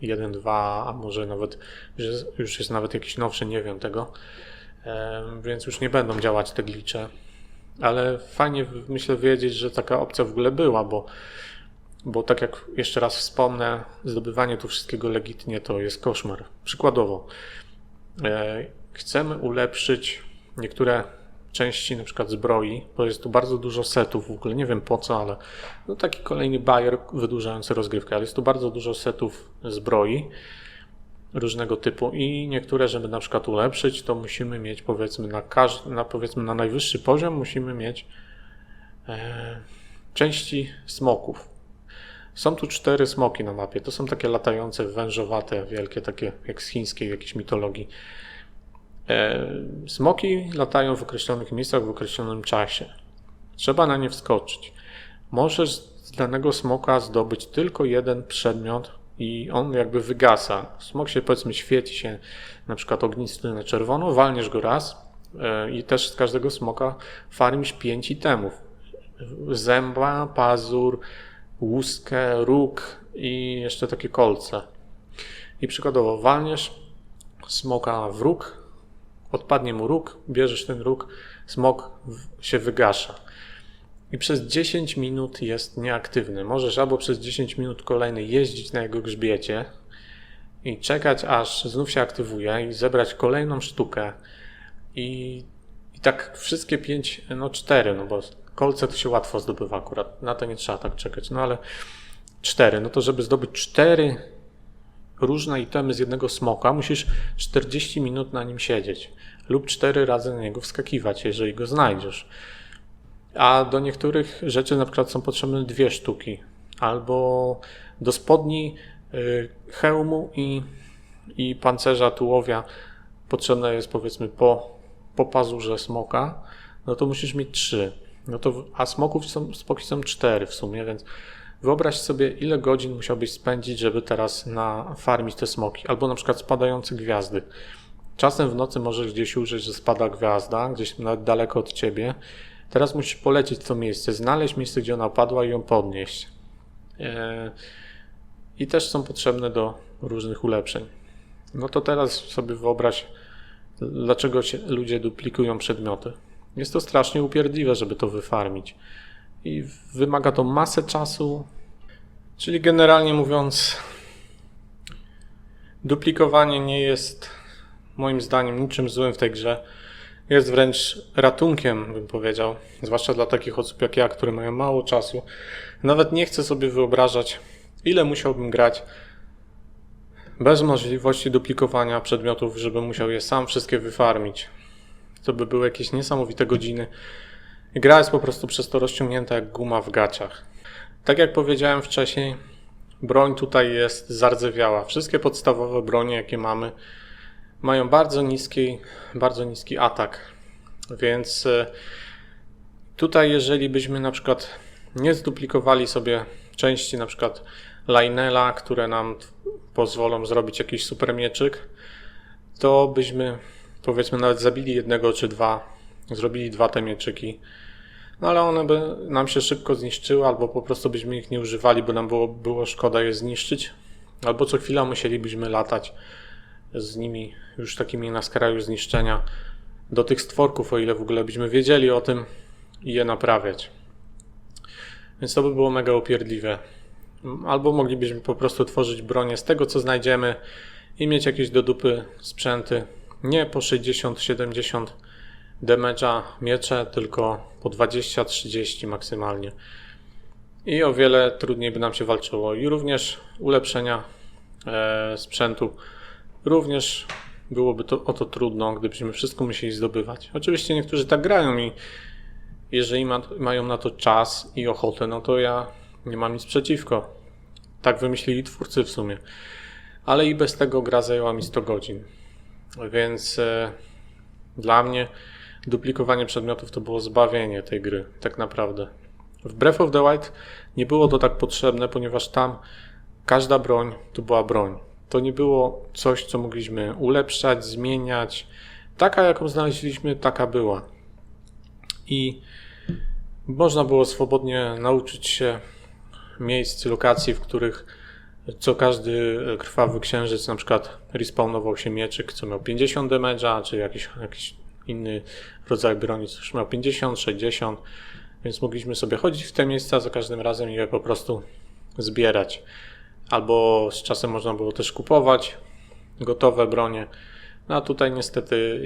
1.2, a może nawet już jest nawet jakiś nowszy, nie wiem tego. Więc już nie będą działać te glitche. Ale fajnie myślę wiedzieć, że taka opcja w ogóle była, bo tak jak jeszcze raz wspomnę, zdobywanie tu wszystkiego legitnie to jest koszmar. Przykładowo, chcemy ulepszyć niektóre części na przykład zbroi, bo jest tu bardzo dużo setów, w ogóle nie wiem po co, ale no taki kolejny bajer wydłużający rozgrywkę, ale jest tu bardzo dużo setów zbroi różnego typu i niektóre, żeby na przykład ulepszyć, to musimy mieć powiedzmy na najwyższy poziom musimy mieć części smoków. Są tu 4 smoki na mapie, to są takie latające, wężowate, wielkie, takie jak z chińskiej jakiejś mitologii. Smoki latają w określonych miejscach w określonym czasie. Trzeba na nie wskoczyć. Możesz z danego smoka zdobyć tylko jeden przedmiot i on jakby wygasa. Smok się powiedzmy świeci się na przykład ognisty na czerwono, walniesz go raz i też z każdego smoka farmisz 5 itemów. Zęba, pazur, łuskę, róg i jeszcze takie kolce. I przykładowo walniesz smoka w róg, odpadnie mu róg, bierzesz ten róg, smok się wygasza. I przez 10 minut jest nieaktywny. Możesz albo przez 10 minut kolejny jeździć na jego grzbiecie i czekać, aż znów się aktywuje i zebrać kolejną sztukę. I tak wszystkie 5, 4, bo kolce to się łatwo zdobywa akurat. Na to nie trzeba tak czekać. No ale 4, to żeby zdobyć 4 różne itemy z jednego smoka, musisz 40 minut na nim siedzieć lub 4 razy na niego wskakiwać, jeżeli go znajdziesz. A do niektórych rzeczy na przykład są potrzebne 2 sztuki albo Do spodni, hełmu i pancerza tułowia potrzebne jest powiedzmy po pazurze smoka, no to musisz mieć 3. No to, a smoki są 4 w sumie, więc wyobraź sobie, ile godzin musiałbyś spędzić, żeby teraz farmić te smoki. Albo na przykład spadające gwiazdy. Czasem w nocy możesz gdzieś ujrzeć, że spada gwiazda, gdzieś nawet daleko od ciebie. Teraz musisz polecieć w to miejsce, znaleźć miejsce, gdzie ona padła i ją podnieść. I też są potrzebne do różnych ulepszeń. No to teraz sobie wyobraź, dlaczego ludzie duplikują przedmioty. Jest to strasznie upierdliwe, żeby to wyfarmić. I wymaga to masę czasu. Czyli generalnie mówiąc, duplikowanie nie jest moim zdaniem niczym złym w tej grze. Jest wręcz ratunkiem, bym powiedział. Zwłaszcza dla takich osób jak ja, które mają mało czasu. Nawet nie chcę sobie wyobrażać, ile musiałbym grać bez możliwości duplikowania przedmiotów, żebym musiał je sam wszystkie wyfarmić. To by były jakieś niesamowite godziny. Gra jest po prostu przez to rozciągnięta jak guma w gaciach. Tak jak powiedziałem wcześniej, broń tutaj jest zardzewiała. Wszystkie podstawowe bronie, jakie mamy, mają bardzo niski atak. Więc tutaj jeżeli byśmy na przykład nie zduplikowali sobie części na przykład Lionela, które nam pozwolą zrobić jakiś super mieczyk, to byśmy powiedzmy nawet zabili jednego czy dwa, zrobili 2 te mieczyki, no ale one by nam się szybko zniszczyły, albo po prostu byśmy ich nie używali, bo nam było szkoda je zniszczyć, albo co chwila musielibyśmy latać z nimi już takimi na skraju zniszczenia do tych stworków, o ile w ogóle byśmy wiedzieli o tym i je naprawiać. Więc to by było mega upierdliwe. Albo moglibyśmy po prostu tworzyć bronię z tego, co znajdziemy i mieć jakieś do dupy sprzęty. Nie po 60-70 damage'a miecze, tylko po 20-30 maksymalnie. I o wiele trudniej by nam się walczyło. I również ulepszenia sprzętu. Również byłoby o to trudno, gdybyśmy wszystko musieli zdobywać. Oczywiście niektórzy tak grają i jeżeli mają na to czas i ochotę, no to ja nie mam nic przeciwko. Tak wymyślili twórcy w sumie. Ale i bez tego gra zajęła mi 100 godzin. Więc dla mnie duplikowanie przedmiotów to było zbawienie tej gry, tak naprawdę. W Breath of the Wild nie było to tak potrzebne, ponieważ tam każda broń to była broń. To nie było coś, co mogliśmy ulepszać, zmieniać. Taka, jaką znaleźliśmy, taka była. I można było swobodnie nauczyć się miejsc, lokacji, w których co każdy krwawy księżyc na przykład respawnował się mieczyk, co miał 50 damage'a, czy jakiś inny rodzaj broni, co już miał 50, 60, więc mogliśmy sobie chodzić w te miejsca za każdym razem i je po prostu zbierać. Albo z czasem można było też kupować gotowe bronie. No a tutaj niestety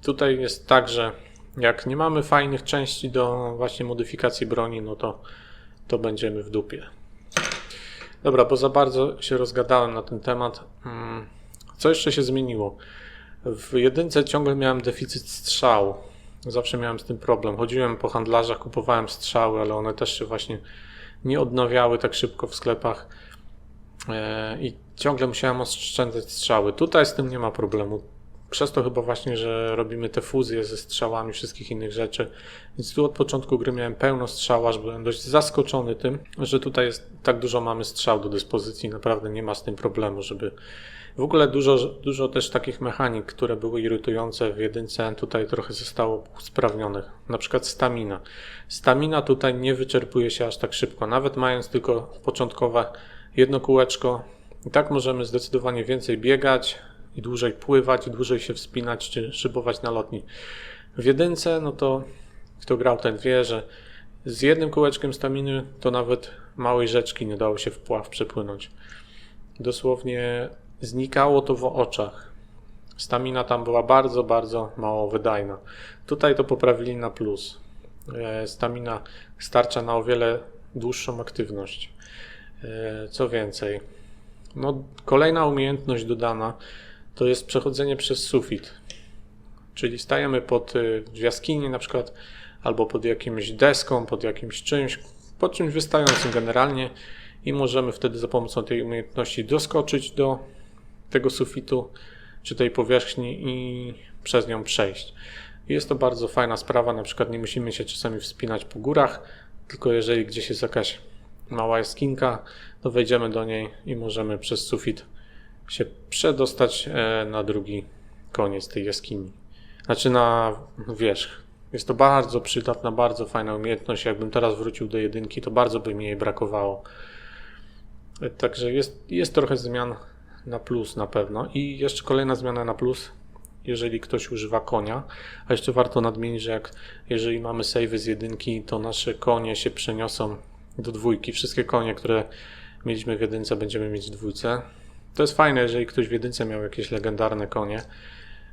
tutaj jest tak, że jak nie mamy fajnych części do właśnie modyfikacji broni, no to będziemy w dupie. Dobra, bo za bardzo się rozgadałem na ten temat. Co jeszcze się zmieniło? W jedynce ciągle miałem deficyt strzał. Zawsze miałem z tym problem. Chodziłem po handlarzach, kupowałem strzały, ale one też się właśnie nie odnawiały tak szybko w sklepach. I ciągle musiałem oszczędzać strzały. Tutaj z tym nie ma problemu. Przez to chyba właśnie, że robimy te fuzje ze strzałami, wszystkich innych rzeczy. Więc tu od początku gry miałem pełno strzał, aż byłem dość zaskoczony tym, że tutaj tak dużo mamy strzał do dyspozycji. Naprawdę nie ma z tym problemu, żeby... W ogóle dużo też takich mechanik, które były irytujące w jedynce, tutaj trochę zostało usprawnionych. Na przykład stamina. Stamina tutaj nie wyczerpuje się aż tak szybko. Nawet mając tylko początkowe jedno kółeczko, i tak możemy zdecydowanie więcej biegać i dłużej pływać, i dłużej się wspinać czy szybować na lotni. W jedynce, no to kto grał, ten wie, że z jednym kółeczkiem staminy to nawet małej rzeczki nie dało się w pław przepłynąć. Dosłownie znikało to w oczach. Stamina tam była bardzo, bardzo mało wydajna. Tutaj to poprawili na plus. Stamina starcza na o wiele dłuższą aktywność. Co więcej, no, kolejna umiejętność dodana to jest przechodzenie przez sufit. Czyli stajemy w jaskini na przykład, albo pod jakimś deską, pod jakimś czymś, pod czymś wystającym generalnie i możemy wtedy za pomocą tej umiejętności doskoczyć do tego sufitu czy tej powierzchni i przez nią przejść. Jest to bardzo fajna sprawa, na przykład nie musimy się czasami wspinać po górach, tylko jeżeli gdzieś jest jakaś mała jaskinka, to wejdziemy do niej i możemy przez sufit się przedostać na drugi koniec tej jaskini. Znaczy na wierzch. Jest to bardzo przydatna, bardzo fajna umiejętność. Jakbym teraz wrócił do jedynki, to bardzo by mi jej brakowało. Także jest trochę zmian na plus na pewno. I jeszcze kolejna zmiana na plus, jeżeli ktoś używa konia. A jeszcze warto nadmienić, że jeżeli mamy save'y z jedynki, to nasze konie się przeniosą do dwójki. Wszystkie konie, które mieliśmy w jedynce, będziemy mieć w dwójce. To jest fajne, jeżeli ktoś w jedynce miał jakieś legendarne konie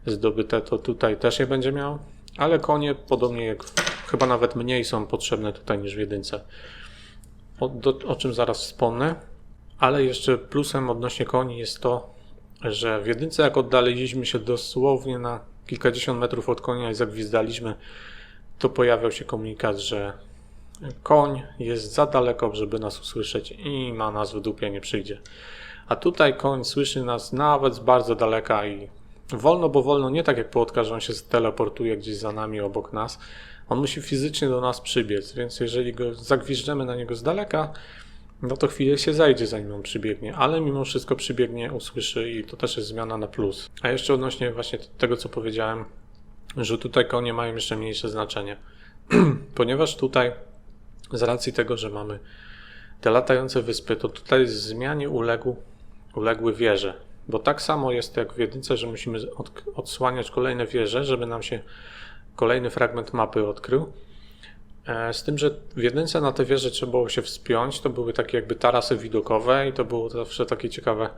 zdobyte, to tutaj też je będzie miał. Ale konie, podobnie jak chyba nawet mniej, są potrzebne tutaj niż w jedynce. O czym zaraz wspomnę. Ale jeszcze plusem odnośnie koni jest to, że w jedynce jak oddaliliśmy się dosłownie na kilkadziesiąt metrów od konia i zagwizdaliśmy, to pojawiał się komunikat, że koń jest za daleko, żeby nas usłyszeć i ma nas w dupie, nie przyjdzie. A tutaj koń słyszy nas nawet z bardzo daleka i wolno, bo wolno, nie tak jak płotka, że on się teleportuje gdzieś za nami, obok nas. On musi fizycznie do nas przybiec, więc jeżeli go zagwiżdżemy na niego z daleka, no to chwilę się zajdzie, zanim on przybiegnie, ale mimo wszystko przybiegnie, usłyszy i to też jest zmiana na plus. A jeszcze odnośnie właśnie tego, co powiedziałem, że tutaj konie mają jeszcze mniejsze znaczenie, ponieważ tutaj z racji tego, że mamy te latające wyspy, to tutaj zmianie uległy wieże, bo tak samo jest jak w jedynce, że musimy odsłaniać kolejne wieże, żeby nam się kolejny fragment mapy odkrył. Z tym, że w jedynce na te wieże trzeba było się wspiąć, to były takie jakby tarasy widokowe i to było zawsze takie ciekawe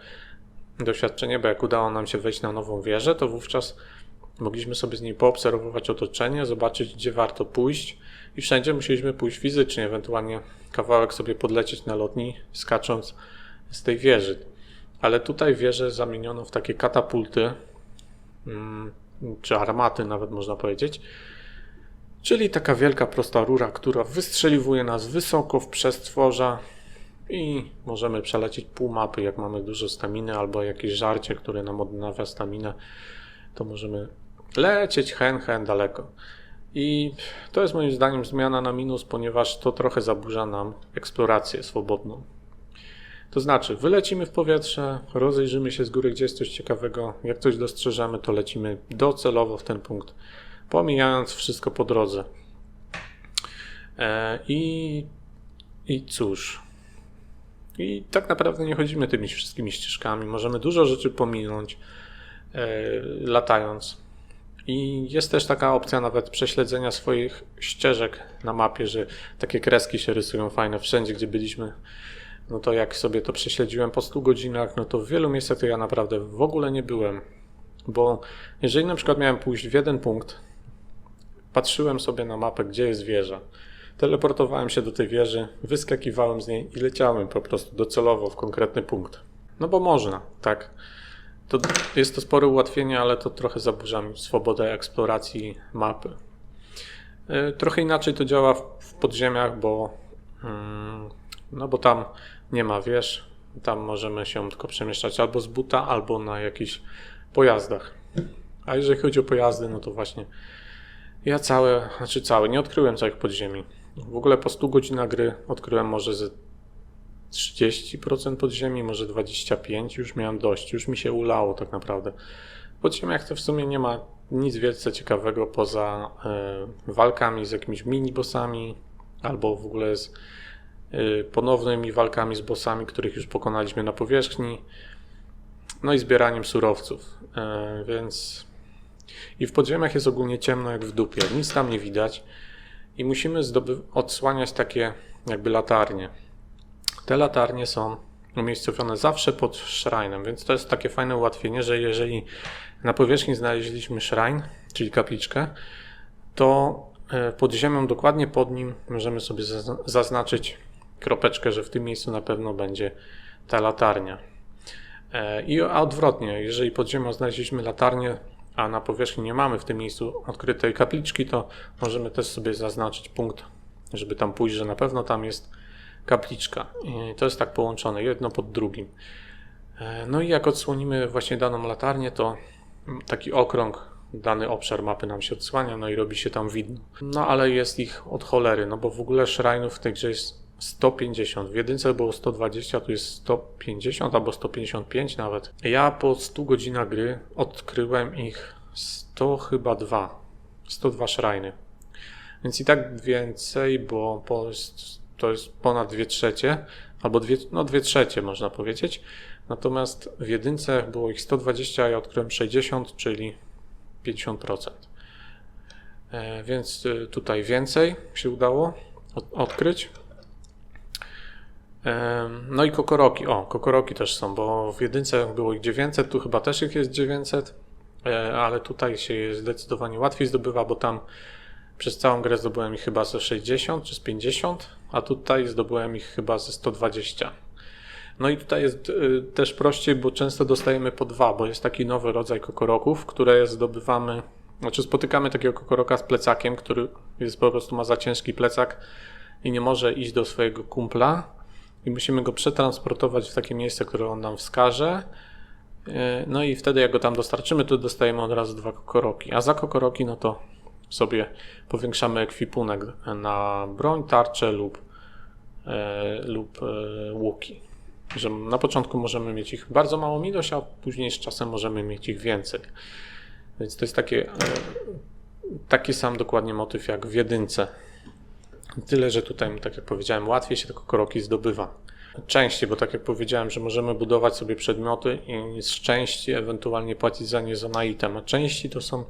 doświadczenie, bo jak udało nam się wejść na nową wieżę, to wówczas mogliśmy sobie z niej poobserwować otoczenie, zobaczyć, gdzie warto pójść i wszędzie musieliśmy pójść fizycznie, ewentualnie kawałek sobie podlecieć na lotni, skacząc z tej wieży. Ale tutaj wieże zamieniono w takie katapulty, czy armaty nawet można powiedzieć, czyli taka wielka, prosta rura, która wystrzeliwuje nas wysoko w przestworza i możemy przelecieć pół mapy, jak mamy dużo staminy albo jakieś żarcie, które nam odnawia staminę, to możemy lecieć hen daleko. I to jest moim zdaniem zmiana na minus, ponieważ to trochę zaburza nam eksplorację swobodną. To znaczy, wylecimy w powietrze, rozejrzymy się z góry, gdzie jest coś ciekawego, jak coś dostrzeżemy, to lecimy docelowo w ten punkt, pomijając wszystko po drodze. I cóż, i tak naprawdę nie chodzimy tymi wszystkimi ścieżkami, możemy dużo rzeczy pominąć latając. I jest też taka opcja nawet prześledzenia swoich ścieżek na mapie, że takie kreski się rysują fajne wszędzie, gdzie byliśmy. No to jak sobie to prześledziłem po 100 godzinach, no to w wielu miejscach to ja naprawdę w ogóle nie byłem. Bo jeżeli na przykład miałem pójść w jeden punkt, patrzyłem sobie na mapę, gdzie jest wieża, teleportowałem się do tej wieży, wyskakiwałem z niej i leciałem po prostu docelowo w konkretny punkt. No bo można, tak. To jest to spore ułatwienie, ale to trochę zaburza mi swobodę eksploracji mapy. Trochę inaczej to działa w podziemiach, bo tam nie ma wież, tam możemy się tylko przemieszczać albo z buta, albo na jakichś pojazdach. A jeżeli chodzi o pojazdy, no to właśnie ja nie odkryłem całych podziemi. W ogóle po 100 godzinach gry odkryłem może ze 30% podziemi, może 25%, już miałem dość, już mi się ulało tak naprawdę. W podziemiach to w sumie nie ma nic wielce ciekawego poza walkami z jakimiś mini-bossami, albo w ogóle z ponownymi walkami z bossami, których już pokonaliśmy na powierzchni, no i zbieraniem surowców, więc i w podziemiach jest ogólnie ciemno jak w dupie, nic tam nie widać i musimy odsłaniać takie jakby latarnie. Te latarnie są umiejscowione zawsze pod shrinem, więc to jest takie fajne ułatwienie, że jeżeli na powierzchni znaleźliśmy shrine, czyli kapliczkę, to pod ziemią, dokładnie pod nim możemy sobie zaznaczyć kropeczkę, że w tym miejscu na pewno będzie ta latarnia. A odwrotnie, jeżeli pod ziemią znaleźliśmy latarnię, a na powierzchni nie mamy w tym miejscu odkrytej kapliczki, to możemy też sobie zaznaczyć punkt, żeby tam pójść, że na pewno tam jest kapliczka. I to jest tak połączone, jedno pod drugim. No i jak odsłonimy właśnie daną latarnię, to taki okrąg, dany obszar mapy nam się odsłania, no i robi się tam widno. No ale jest ich od cholery, no bo w ogóle szrajnów w tej grze jest 150. W jedynce było 120, tu jest 150 albo 155 nawet. Ja po 100 godzinach gry odkryłem ich 102 szrajny. Więc i tak więcej, bo to jest ponad 2/3, albo 2/3 można powiedzieć. Natomiast w jedynce było ich 120, a ja odkryłem 60, czyli 50%. Więc tutaj więcej się udało odkryć. No i kokoroki. Kokoroki też są, bo w jedynce było ich 900, tu chyba też ich jest 900, ale tutaj się je zdecydowanie łatwiej zdobywa, bo tam przez całą grę zdobyłem ich chyba ze 60 czy z 50, a tutaj zdobyłem ich chyba ze 120. No i tutaj jest też prościej, bo często dostajemy po 2, bo jest taki nowy rodzaj kokoroków, które zdobywamy, spotykamy takiego kokoroka z plecakiem, który po prostu ma za ciężki plecak i nie może iść do swojego kumpla i musimy go przetransportować w takie miejsce, które on nam wskaże. No i wtedy jak go tam dostarczymy, to dostajemy od razu 2 kokoroki, a za kokoroki no to sobie powiększamy ekwipunek na broń, tarczę lub łuki. Że na początku możemy mieć ich bardzo małą ilość, a później z czasem możemy mieć ich więcej. Więc to jest taki sam dokładnie motyw jak w jedynce. Tyle, że tutaj, tak jak powiedziałem, łatwiej się te kokoroki zdobywa. Części, bo tak jak powiedziałem, że możemy budować sobie przedmioty i z części ewentualnie płacić za nie zone item. A części to są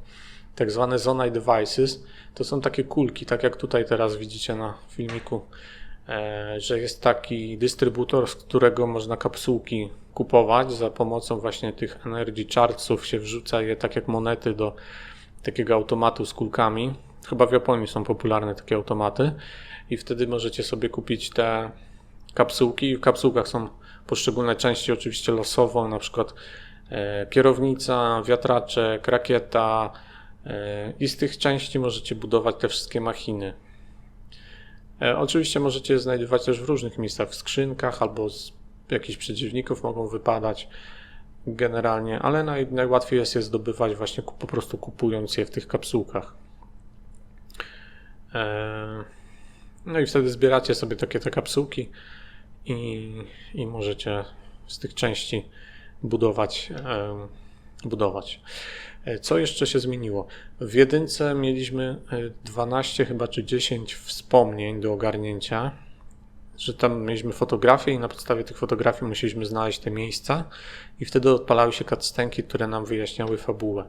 tak zwane zone devices. To są takie kulki, tak jak tutaj teraz widzicie na filmiku, że jest taki dystrybutor, z którego można kapsułki kupować. Za pomocą właśnie tych energy chartsów się wrzuca je tak jak monety do takiego automatu z kulkami. Chyba w Japonii są popularne takie automaty i wtedy możecie sobie kupić te kapsułki. W kapsułkach są poszczególne części oczywiście losowo, na przykład kierownica, wiatraczek, rakieta i z tych części możecie budować te wszystkie machiny. Oczywiście możecie je znajdować też w różnych miejscach, w skrzynkach albo z jakichś przeciwników mogą wypadać generalnie, ale najłatwiej jest je zdobywać właśnie po prostu kupując je w tych kapsułkach. No i wtedy zbieracie sobie takie te kapsułki i możecie z tych części budować. Co jeszcze się zmieniło? W jedynce mieliśmy 12 chyba czy 10 wspomnień do ogarnięcia, że tam mieliśmy fotografie i na podstawie tych fotografii musieliśmy znaleźć te miejsca i wtedy odpalały się cutscenki, które nam wyjaśniały fabułę.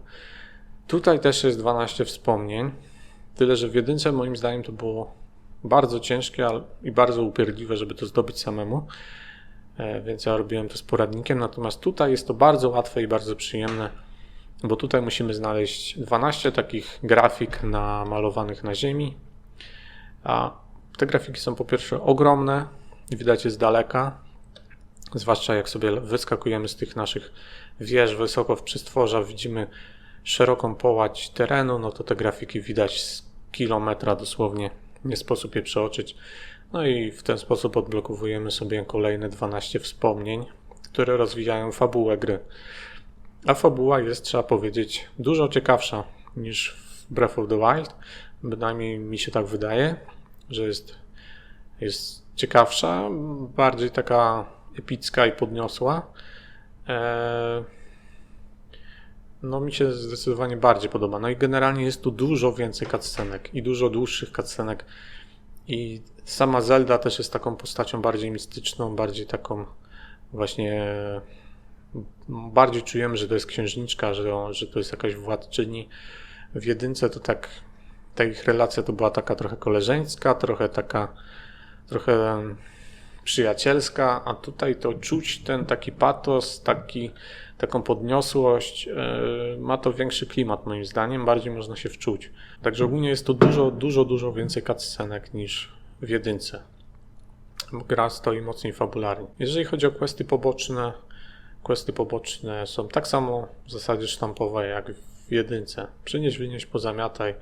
Tutaj też jest 12 wspomnień, tyle że w jedynce moim zdaniem to było bardzo ciężkie i bardzo upierdliwe, żeby to zdobyć samemu, więc ja robiłem to z poradnikiem, natomiast tutaj jest to bardzo łatwe i bardzo przyjemne, bo tutaj musimy znaleźć 12 takich grafik namalowanych na ziemi, a te grafiki są po pierwsze ogromne, widać je z daleka, zwłaszcza jak sobie wyskakujemy z tych naszych wież wysoko w przystworza, widzimy szeroką połać terenu, no to te grafiki widać z kilometra dosłownie, nie sposób je przeoczyć. No i w ten sposób odblokowujemy sobie kolejne 12 wspomnień, które rozwijają fabułę gry. A fabuła jest, trzeba powiedzieć, dużo ciekawsza niż w Breath of the Wild. Bynajmniej mi się tak wydaje, że jest ciekawsza, bardziej taka epicka i podniosła. No mi się zdecydowanie bardziej podoba. No i generalnie jest tu dużo więcej cutscenek i dużo dłuższych cutscenek. I sama Zelda też jest taką postacią bardziej mistyczną, bardziej taką właśnie... Bardziej czujemy, że to jest księżniczka, że to jest jakaś władczyni. W jedynce to tak, ta ich relacja to była taka trochę koleżeńska, trochę przyjacielska, a tutaj to czuć ten taki patos, taką podniosłość, ma to większy klimat moim zdaniem, bardziej można się wczuć. Także ogólnie jest to dużo więcej cutscenek niż w jedynce. Gra stoi mocniej fabularnie. Jeżeli chodzi o questy poboczne są tak samo w zasadzie sztampowe jak w jedynce. Przynieś, wynieś, pozamiataj.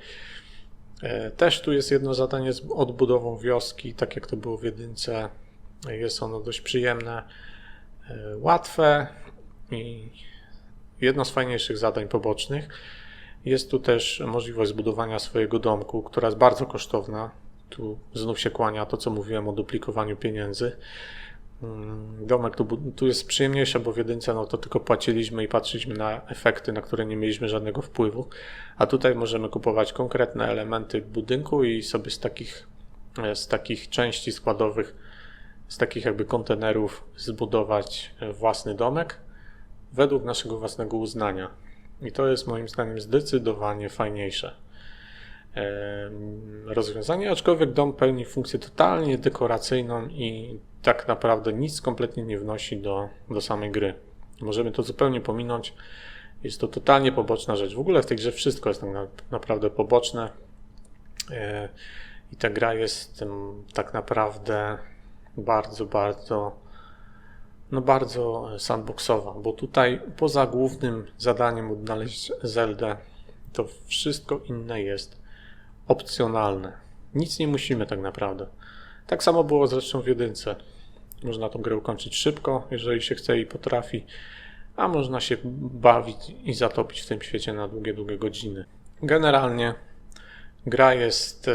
Też tu jest jedno zadanie z odbudową wioski, tak jak to było w jedynce. Jest ono dość przyjemne, łatwe i jedno z fajniejszych zadań pobocznych. Jest tu też możliwość zbudowania swojego domku, która jest bardzo kosztowna. Tu znów się kłania to, co mówiłem o duplikowaniu pieniędzy. Domek tu jest przyjemniejszy, bo w jedynce to tylko płaciliśmy i patrzyliśmy na efekty, na które nie mieliśmy żadnego wpływu. A tutaj możemy kupować konkretne elementy budynku i sobie z takich części składowych, z takich jakby kontenerów zbudować własny domek według naszego własnego uznania. I to jest moim zdaniem zdecydowanie fajniejsze rozwiązanie, aczkolwiek dom pełni funkcję totalnie dekoracyjną i tak naprawdę nic kompletnie nie wnosi do samej gry. Możemy to zupełnie pominąć. Jest to totalnie poboczna rzecz. W ogóle w tej grze wszystko jest tak naprawdę poboczne i ta gra jest tak naprawdę bardzo sandboxowa, bo tutaj poza głównym zadaniem odnaleźć Zeldę, to wszystko inne jest opcjonalne. Nic nie musimy tak naprawdę. Tak samo było zresztą w jedynce. Można tą grę ukończyć szybko, jeżeli się chce i potrafi, a można się bawić i zatopić w tym świecie na długie godziny. Generalnie gra jest,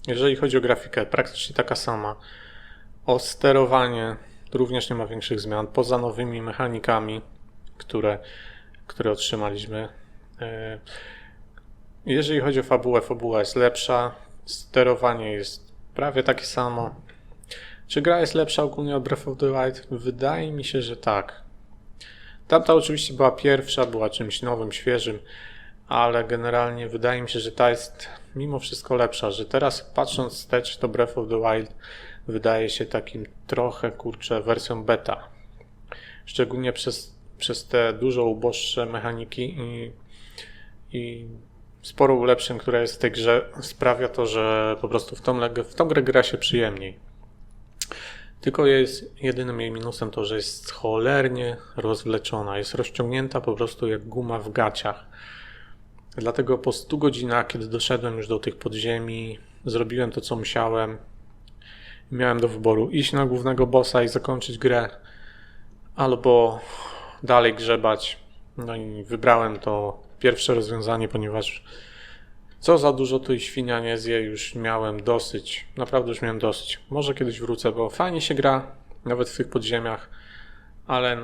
jeżeli chodzi o grafikę, praktycznie taka sama. O sterowanie również nie ma większych zmian, poza nowymi mechanikami, które otrzymaliśmy. Jeżeli chodzi o fabuła jest lepsza, sterowanie jest prawie takie samo. Czy gra jest lepsza ogólnie od Breath of the Wild? Wydaje mi się, że tak. Tamta oczywiście była pierwsza, była czymś nowym, świeżym, ale generalnie wydaje mi się, że ta jest mimo wszystko lepsza, że teraz patrząc wstecz, to Breath of the Wild wydaje się takim trochę, wersją beta. Szczególnie przez te dużo uboższe mechaniki i sporo ulepszeń, które jest w tej grze, sprawia to, że po prostu w tą grę gra się przyjemniej. Tylko jedynym jej minusem to, że jest cholernie rozwleczona, jest rozciągnięta po prostu jak guma w gaciach. Dlatego po 100 godzinach, kiedy doszedłem już do tych podziemi, zrobiłem to, co musiałem. Miałem do wyboru iść na głównego bossa i zakończyć grę, albo dalej grzebać. No i wybrałem to pierwsze rozwiązanie, ponieważ co za dużo tu i świnia nie zje, już miałem dosyć. Naprawdę już miałem dosyć. Może kiedyś wrócę, bo fajnie się gra, nawet w tych podziemiach, ale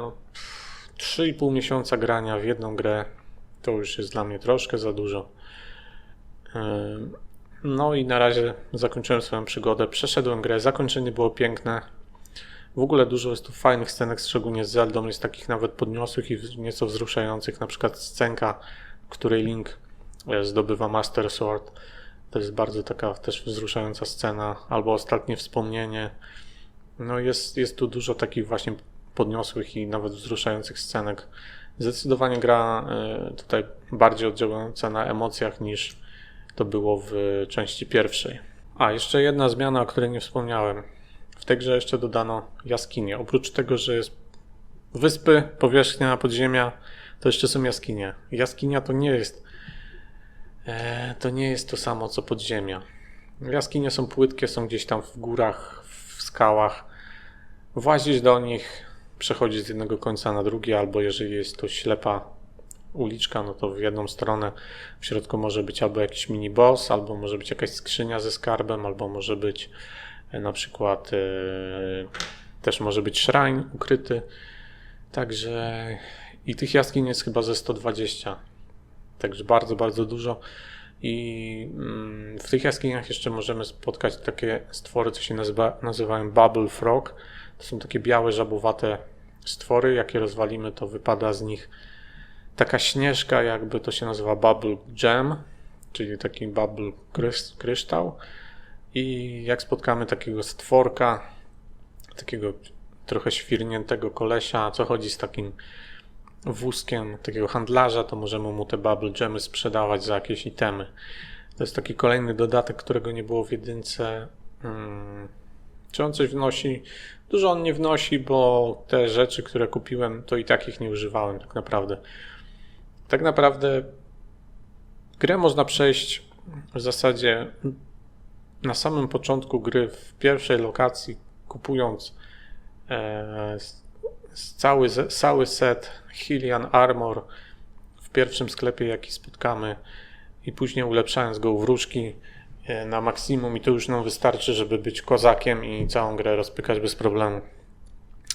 3,5 miesiąca grania w jedną grę to już jest dla mnie troszkę za dużo. No i na razie zakończyłem swoją przygodę, przeszedłem grę, zakończenie było piękne. W ogóle dużo jest tu fajnych scenek, szczególnie z Zeldą, jest takich nawet podniosłych i nieco wzruszających, na przykład scenka, w której Link zdobywa Master Sword. To jest bardzo taka też wzruszająca scena, albo ostatnie wspomnienie. No jest tu dużo takich właśnie podniosłych i nawet wzruszających scenek. Zdecydowanie gra tutaj bardziej oddziałująca na emocjach niż to było w części pierwszej. A, jeszcze jedna zmiana, o której nie wspomniałem. W tej grze jeszcze dodano jaskinie. Oprócz tego, że jest wyspy, powierzchnia, podziemia, to jeszcze są jaskinie. Jaskinia to nie jest to samo co podziemia. Jaskinie są płytkie, są gdzieś tam w górach, w skałach. Włazisz do nich, przechodzisz z jednego końca na drugi, albo jeżeli jest to ślepa uliczka, no to w jedną stronę w środku może być albo jakiś mini boss, albo może być jakaś skrzynia ze skarbem, albo może być na przykład też może być shrine ukryty. Także i tych jaskiń jest chyba ze 120. Także bardzo, bardzo dużo. I w tych jaskiniach jeszcze możemy spotkać takie stwory, co się nazywają Bubble Frog. To są takie białe, żabowate stwory. Jak je rozwalimy, to wypada z nich taka śnieżka, jakby to się nazywa Bubble Gem, czyli taki bubble kryształ. I jak spotkamy takiego stworka, takiego trochę świrniętego kolesia, co chodzi z takim wózkiem, takiego handlarza, to możemy mu te bubble gemy sprzedawać za jakieś itemy. To jest taki kolejny dodatek, którego nie było w jedynce. Czy on coś wnosi? Dużo on nie wnosi, bo te rzeczy, które kupiłem, to i tak ich nie używałem tak naprawdę. Tak naprawdę grę można przejść w zasadzie na samym początku gry, w pierwszej lokacji, kupując cały set Hylian Armor w pierwszym sklepie, jaki spotkamy, i później ulepszając go u wróżki na maksimum, i to już nam wystarczy, żeby być kozakiem i całą grę rozpykać bez problemu.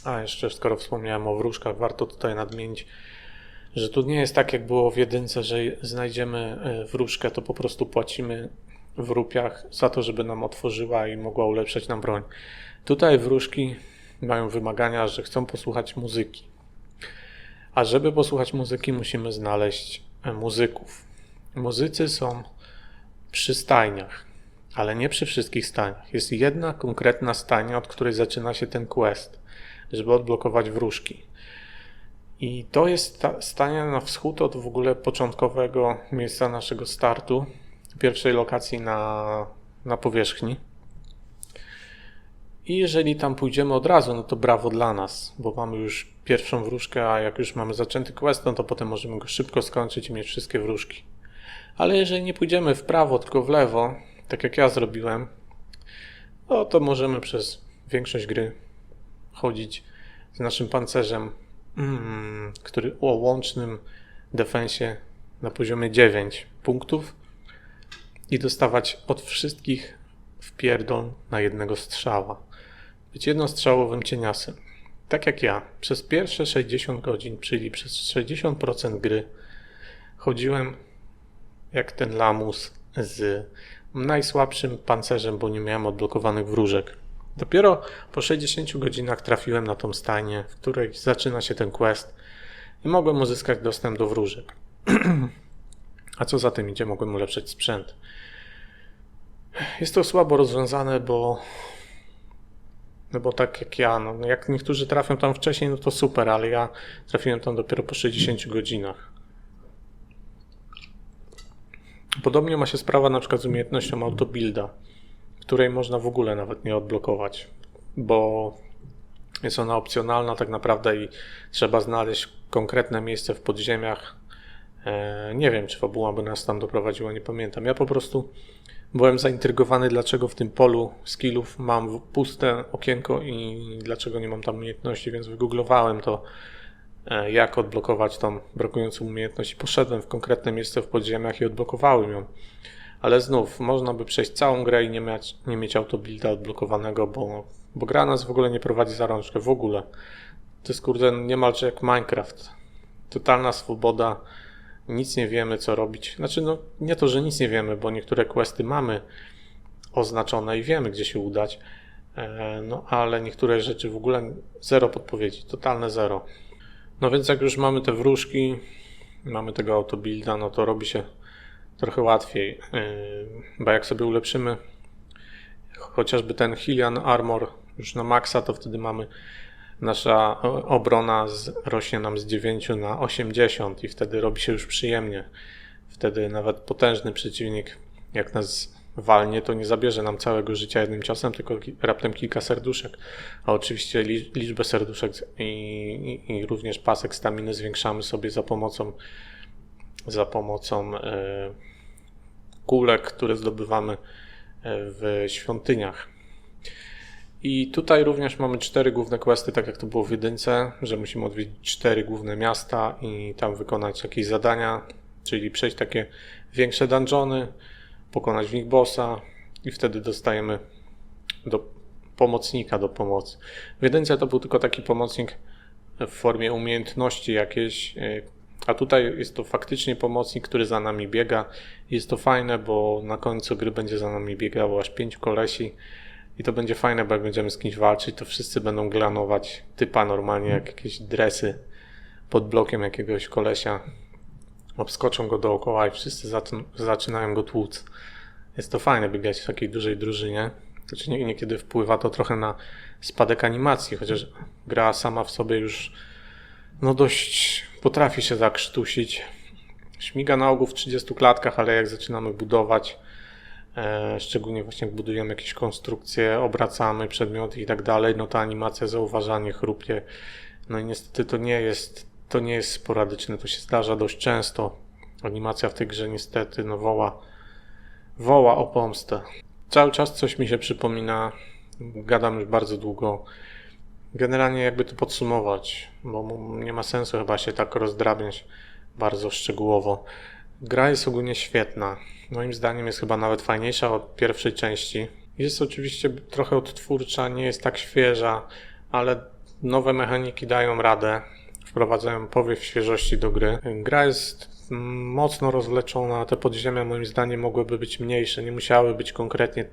A jeszcze, skoro wspomniałem o wróżkach, warto tutaj nadmienić, że tu nie jest tak, jak było w jedynce, że znajdziemy wróżkę, to po prostu płacimy w rupiach za to, żeby nam otworzyła i mogła ulepszać nam broń. Tutaj wróżki mają wymagania, że chcą posłuchać muzyki. A żeby posłuchać muzyki, musimy znaleźć muzyków. Muzycy są przy stajniach, ale nie przy wszystkich stajniach. Jest jedna konkretna stajnia, od której zaczyna się ten quest, żeby odblokować wróżki. I to jest stajnia na wschód od w ogóle początkowego miejsca naszego startu, pierwszej lokacji na powierzchni. I jeżeli tam pójdziemy od razu, no to brawo dla nas, bo mamy już pierwszą wróżkę, a jak już mamy zaczęty quest, no to potem możemy go szybko skończyć i mieć wszystkie wróżki. Ale jeżeli nie pójdziemy w prawo, tylko w lewo, tak jak ja zrobiłem, no to możemy przez większość gry chodzić z naszym pancerzem, który o łącznym defensie na poziomie 9 punktów i dostawać od wszystkich wpierdol na jednego strzała. Być jednostrzałowym cieniasem. Tak jak ja. Przez pierwsze 60 godzin, czyli przez 60% gry chodziłem jak ten lamus z najsłabszym pancerzem, bo nie miałem odblokowanych wróżek. Dopiero po 60 godzinach trafiłem na tą stajnię, w której zaczyna się ten quest i mogłem uzyskać dostęp do wróżek. A co za tym idzie, mogłem ulepszyć sprzęt. Jest to słabo rozwiązane, bo tak jak ja, jak niektórzy trafią tam wcześniej, no to super, ale ja trafiłem tam dopiero po 60 godzinach. Podobnie ma się sprawa na przykład z umiejętnością autobuilda, której można w ogóle nawet nie odblokować, bo jest ona opcjonalna tak naprawdę i trzeba znaleźć konkretne miejsce w podziemiach. Nie wiem, czy fabuła by nas tam doprowadziła, nie pamiętam. Ja po prostu byłem zaintrygowany, dlaczego w tym polu skillów mam puste okienko i dlaczego nie mam tam umiejętności, więc wygooglowałem to, jak odblokować tą brakującą umiejętność i poszedłem w konkretne miejsce w podziemiach i odblokowałem ją. Ale znów, można by przejść całą grę i nie mieć autobuilda odblokowanego, bo gra nas w ogóle nie prowadzi za rączkę, w ogóle. To jest kurde niemalże jak Minecraft. Totalna swoboda, nic nie wiemy co robić. Znaczy nie to, że nic nie wiemy, bo niektóre questy mamy oznaczone i wiemy gdzie się udać, ale niektóre rzeczy w ogóle zero podpowiedzi, totalne zero. No więc jak już mamy te wróżki, mamy tego autobuilda, no to robi się trochę łatwiej, bo jak sobie ulepszymy chociażby ten Hylian Armor już na maksa, to wtedy nasza obrona rośnie nam z 9 na 80 i wtedy robi się już przyjemnie. Wtedy nawet potężny przeciwnik, jak nas walnie, to nie zabierze nam całego życia jednym ciosem, tylko raptem kilka serduszek. A oczywiście liczbę serduszek i również pasek staminy zwiększamy sobie za pomocą kulek, które zdobywamy w świątyniach. I tutaj również mamy 4 główne questy, tak jak to było w jedynce, że musimy odwiedzić 4 główne miasta i tam wykonać jakieś zadania, czyli przejść takie większe dungeony, pokonać w nich bossa i wtedy dostajemy pomocnika do pomocy. W jedynce to był tylko taki pomocnik w formie umiejętności jakiejś, a tutaj jest to faktycznie pomocnik, który za nami biega. Jest to fajne, bo na końcu gry będzie za nami biegało aż 5 kolesi i to będzie fajne, bo jak będziemy z kimś walczyć, to wszyscy będą glanować typa normalnie jak jakieś dresy pod blokiem jakiegoś kolesia. Obskoczą go dookoła i wszyscy zaczynają go tłuc. Jest to fajne biegać w takiej dużej drużynie. Znaczy niekiedy wpływa to trochę na spadek animacji, chociaż gra sama w sobie już dość potrafi się zakrztusić. Śmiga na ogół w 30 klatkach, ale jak zaczynamy budować, szczególnie właśnie jak budujemy jakieś konstrukcje, obracamy przedmioty i tak dalej, no ta animacja zauważanie chrupie. No i niestety to nie jest sporadyczne, to się zdarza dość często. Animacja w tej grze niestety woła o pomstę. Cały czas coś mi się przypomina Gadam już bardzo długo. Generalnie jakby to podsumować, bo nie ma sensu chyba się tak rozdrabniać bardzo szczegółowo. Gra jest ogólnie świetna. Moim zdaniem jest chyba nawet fajniejsza od pierwszej części. Jest oczywiście trochę odtwórcza, nie jest tak świeża, ale nowe mechaniki dają radę, wprowadzają powiew świeżości do gry. Gra jest mocno rozwleczona, te podziemia moim zdaniem mogłyby być mniejsze, nie musiały być konkretnie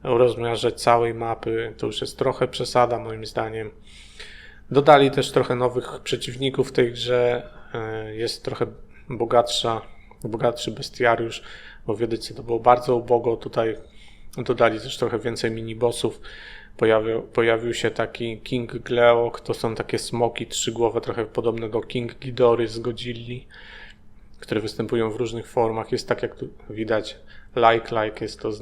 o rozmiarze całej mapy, to już jest trochę przesada moim zdaniem. Dodali też trochę nowych przeciwników w tej grze, jest trochę bogatszy bestiariusz, bo w jedynce to było bardzo ubogo, tutaj dodali też trochę więcej minibossów. Pojawił się taki King Gleok, to są takie smoki trzygłowe, trochę podobne do King Ghidorah z Godzilli, które występują w różnych formach. Jest tak jak tu widać, Like, jest to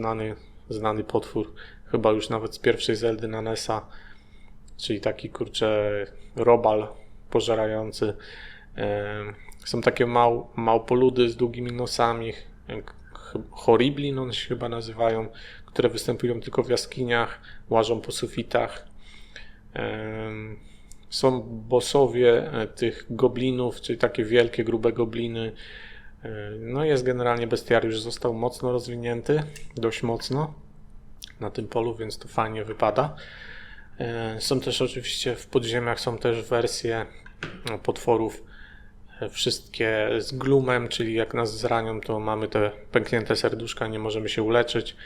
znany potwór, chyba już nawet z pierwszej Zeldy na NES-a, czyli taki robal pożerający. Są takie małpoludy z długimi nosami, Horriblin one się chyba nazywają, które występują tylko w jaskiniach, łażą po sufitach. Są bossowie tych goblinów, czyli takie wielkie, grube gobliny. No jest generalnie bestiariusz, został mocno rozwinięty, dość mocno na tym polu, więc to fajnie wypada. Są też oczywiście w podziemiach są też wersje potworów, wszystkie z gloomem, czyli jak nas zranią, to mamy te pęknięte serduszka, nie możemy się uleczyć.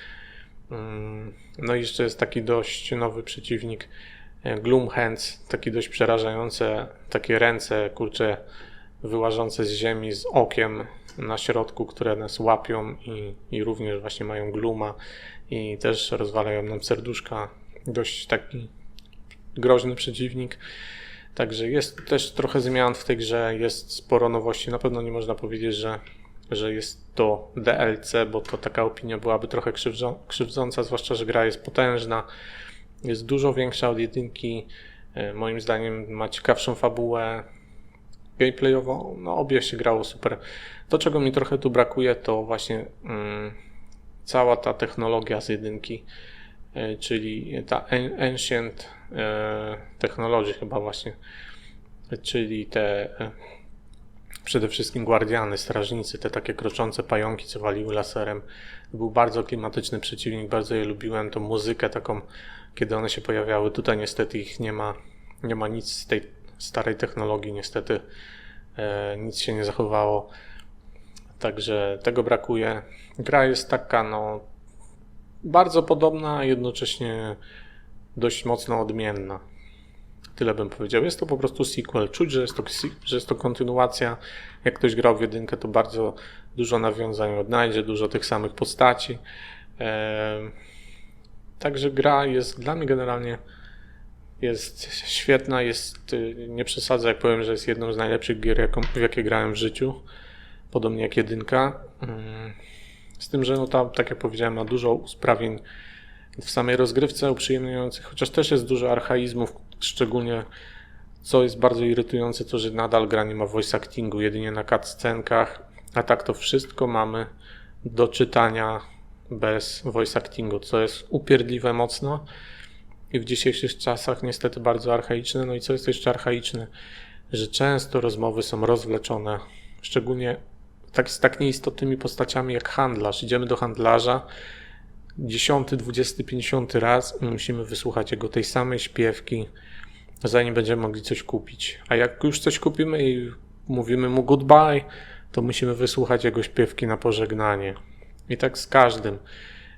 No i jeszcze jest taki dość nowy przeciwnik, Gloom Hands, taki dość przerażające, takie ręce, wyłażące z ziemi z okiem na środku, które nas łapią i również właśnie mają glooma i też rozwalają nam serduszka. Dość taki groźny przeciwnik. Także jest też trochę zmian w tej grze, jest sporo nowości. Na pewno nie można powiedzieć, że jest to DLC, bo to taka opinia byłaby trochę krzywdząca, zwłaszcza, że gra jest potężna, jest dużo większa od jedynki. Moim zdaniem ma ciekawszą fabułę gameplayową. No obie się grało super. To, czego mi trochę tu brakuje, to właśnie cała ta technologia z jedynki, czyli ta Ancient Technology chyba właśnie, czyli te przede wszystkim guardiany, strażnicy, te takie kroczące pająki, co waliły laserem. Był bardzo klimatyczny przeciwnik, bardzo je lubiłem, tą muzykę taką, kiedy one się pojawiały. Tutaj niestety ich nie ma nic z tej starej technologii, niestety nic się nie zachowało, także tego brakuje. Gra jest taka bardzo podobna, a jednocześnie dość mocno odmienna. Tyle bym powiedział. Jest to po prostu sequel. Czuć, że jest to kontynuacja. Jak ktoś grał w jedynkę, to bardzo dużo nawiązań odnajdzie, dużo tych samych postaci. Także gra jest dla mnie generalnie jest świetna, nie przesadzę jak powiem, że jest jedną z najlepszych gier, w jakie grałem w życiu. Podobnie jak jedynka. Z tym, że tam, tak jak powiedziałem, ma dużo usprawnień w samej rozgrywce uprzyjemniających, chociaż też jest dużo archaizmów, szczególnie co jest bardzo irytujące, to że nadal gra nie ma voice actingu, jedynie na cutscenkach, a tak to wszystko mamy do czytania bez voice actingu, co jest upierdliwe mocno i w dzisiejszych czasach niestety bardzo archaiczne. No i co jest jeszcze archaiczne, że często rozmowy są rozwleczone, szczególnie z tak nieistotnymi postaciami jak handlarz. Idziemy do handlarza 10., 20., 50. raz i musimy wysłuchać jego tej samej śpiewki, zanim będziemy mogli coś kupić. A jak już coś kupimy i mówimy mu goodbye, to musimy wysłuchać jego śpiewki na pożegnanie. I tak z każdym.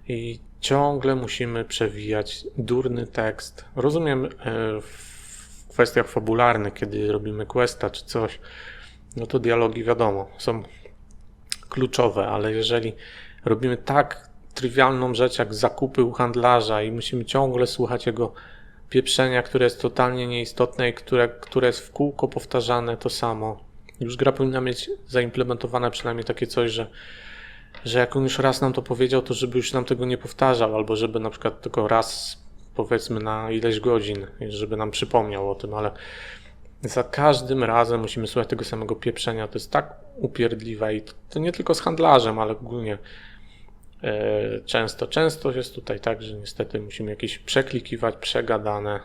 I ciągle musimy przewijać durny tekst. Rozumiem w kwestiach fabularnych, kiedy robimy questa czy coś, no to dialogi wiadomo, są kluczowe, ale jeżeli robimy tak trywialną rzecz jak zakupy u handlarza i musimy ciągle słuchać jego pieprzenia, które jest totalnie nieistotne i które jest w kółko powtarzane to samo. Już gra powinna mieć zaimplementowane przynajmniej takie coś, że jak on już raz nam to powiedział, to żeby już nam tego nie powtarzał, albo żeby na przykład tylko raz, powiedzmy na ileś godzin, żeby nam przypomniał o tym, ale za każdym razem musimy słuchać tego samego pieprzenia. To jest tak upierdliwe i to nie tylko z handlarzem, ale ogólnie Często jest tutaj tak, że niestety musimy jakieś przeklikiwać przegadane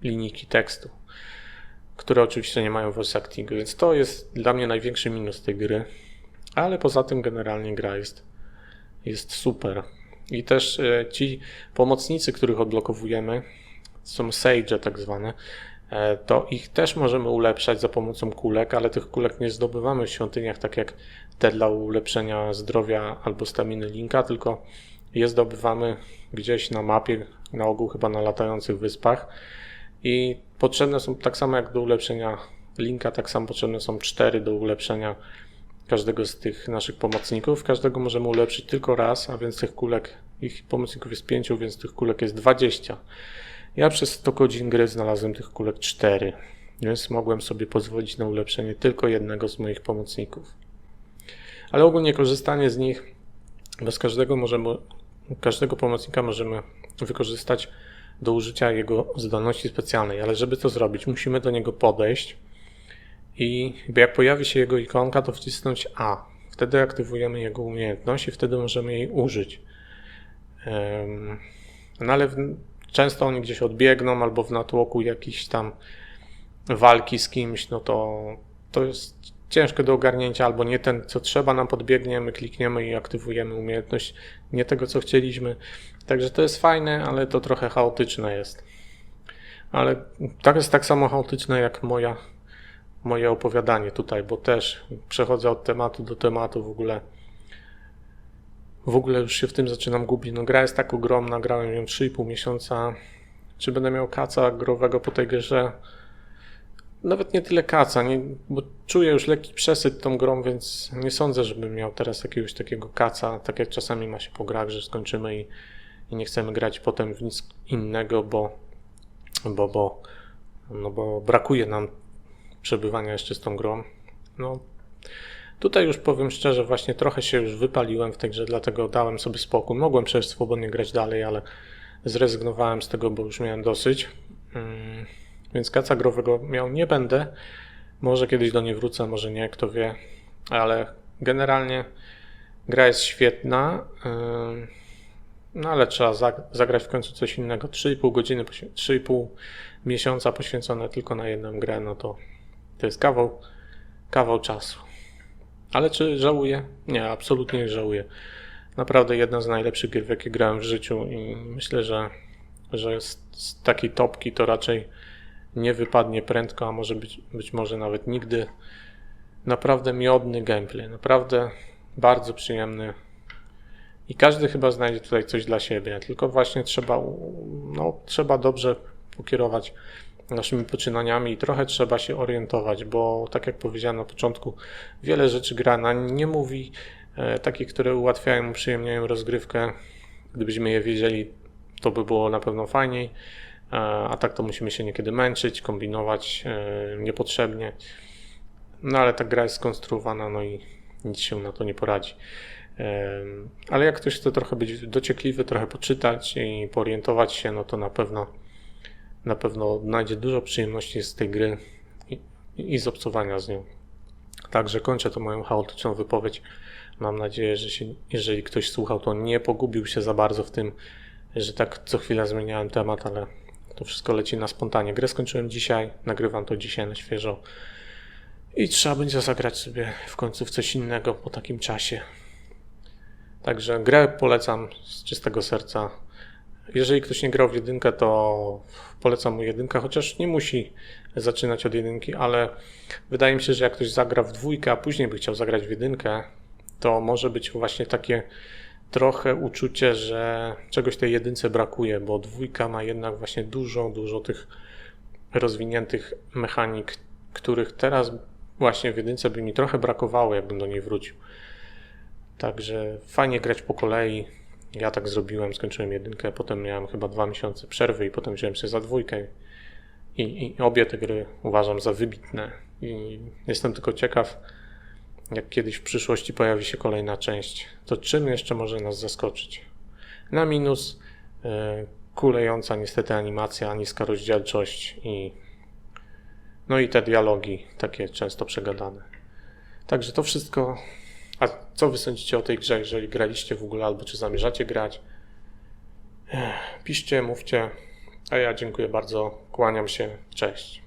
linijki tekstu, które oczywiście nie mają voice actingu, więc to jest dla mnie największy minus tej gry, ale poza tym generalnie gra jest super. I też ci pomocnicy, których odblokowujemy, są sage tak zwane, to ich też możemy ulepszać za pomocą kulek, ale tych kulek nie zdobywamy w świątyniach, tak jak te dla ulepszenia zdrowia albo staminy Linka, tylko je zdobywamy gdzieś na mapie, na ogół chyba na latających wyspach i potrzebne są tak samo jak do ulepszenia Linka, tak samo potrzebne są 4 do ulepszenia każdego z tych naszych pomocników. Każdego możemy ulepszyć tylko raz, a więc tych kulek, ich pomocników jest 5, więc tych kulek jest 20. Ja przez 100 godzin gry znalazłem tych kulek 4, więc mogłem sobie pozwolić na ulepszenie tylko jednego z moich pomocników. Ale ogólnie korzystanie z nich, bez każdego pomocnika możemy wykorzystać do użycia jego zdolności specjalnej, ale żeby to zrobić, musimy do niego podejść i jak pojawi się jego ikonka, to wcisnąć A. Wtedy aktywujemy jego umiejętność i wtedy możemy jej użyć. No ale często oni gdzieś odbiegną albo w natłoku jakiejś tam walki z kimś, no to jest ciężko do ogarnięcia, albo nie ten, co trzeba, nam podbiegniemy, klikniemy i aktywujemy umiejętność nie tego, co chcieliśmy. Także to jest fajne, ale to trochę chaotyczne jest. Ale tak jest tak samo chaotyczne jak moje opowiadanie tutaj, bo też przechodzę od tematu do tematu, w ogóle już się w tym zaczynam gubić. No gra jest tak ogromna, grałem ją 3,5 miesiąca. Czy będę miał kaca growego po tej grze? Nawet nie tyle kaca, bo czuję już lekki przesyt tą grą, więc nie sądzę, żebym miał teraz jakiegoś takiego kaca, tak jak czasami ma się po grach, że skończymy i nie chcemy grać potem w nic innego, bo brakuje nam przebywania jeszcze z tą grą. No, tutaj już powiem szczerze, właśnie trochę się już wypaliłem w tej grze, dlatego dałem sobie spokój. Mogłem przecież swobodnie grać dalej, ale zrezygnowałem z tego, bo już miałem dosyć. Więc kaca growego miał nie będę. Może kiedyś do niej wrócę, może nie, kto wie. Ale generalnie gra jest świetna. No ale trzeba zagrać w końcu coś innego. 3,5 godziny, 3,5 miesiąca poświęcone tylko na jedną grę, no to jest kawał czasu. Ale czy żałuję? Nie, absolutnie nie żałuję. Naprawdę jedna z najlepszych gier, w jakie grałem w życiu i myślę, że z takiej topki to raczej nie wypadnie prędko, a może być może nawet nigdy. Naprawdę miodny gameplay, naprawdę bardzo przyjemny i każdy chyba znajdzie tutaj coś dla siebie, tylko właśnie trzeba dobrze pokierować naszymi poczynaniami i trochę trzeba się orientować, bo tak jak powiedziałem na początku, wiele rzeczy gra nie mówi, takie, które ułatwiają, uprzyjemniają rozgrywkę. Gdybyśmy je wiedzieli, to by było na pewno fajniej, a tak to musimy się niekiedy męczyć, kombinować niepotrzebnie. No ale ta gra jest skonstruowana, no i nic się na to nie poradzi. Ale jak ktoś chce trochę być dociekliwy, trochę poczytać i poorientować się, no to na pewno odnajdzie dużo przyjemności z tej gry i z obcowania z nią. Także kończę tą moją chaotyczną wypowiedź. Mam nadzieję, że jeżeli ktoś słuchał, to nie pogubił się za bardzo w tym, że tak co chwilę zmieniałem temat, ale to wszystko leci na spontanie. Grę skończyłem dzisiaj, nagrywam to dzisiaj na świeżo i trzeba będzie zagrać sobie w końcu w coś innego po takim czasie. Także grę polecam z czystego serca. Jeżeli ktoś nie grał w jedynkę, to polecam mu jedynkę, chociaż nie musi zaczynać od jedynki, ale wydaje mi się, że jak ktoś zagra w dwójkę, a później by chciał zagrać w jedynkę, to może być właśnie takie trochę uczucie, że czegoś tej jedynce brakuje, bo dwójka ma jednak właśnie dużo tych rozwiniętych mechanik, których teraz właśnie w jedynce by mi trochę brakowało, jakbym do niej wrócił. Także fajnie grać po kolei. Ja tak zrobiłem, skończyłem jedynkę, potem miałem chyba 2 miesiące przerwy i potem wziąłem się za dwójkę. I obie te gry uważam za wybitne. I jestem tylko ciekaw, jak kiedyś w przyszłości pojawi się kolejna część, to czym jeszcze może nas zaskoczyć? Na minus kulejąca niestety animacja, niska rozdzielczość i te dialogi takie często przegadane. Także to wszystko A co wy sądzicie o tej grze, jeżeli graliście w ogóle, albo czy zamierzacie grać? Piszcie, mówcie. A ja dziękuję bardzo, kłaniam się, cześć.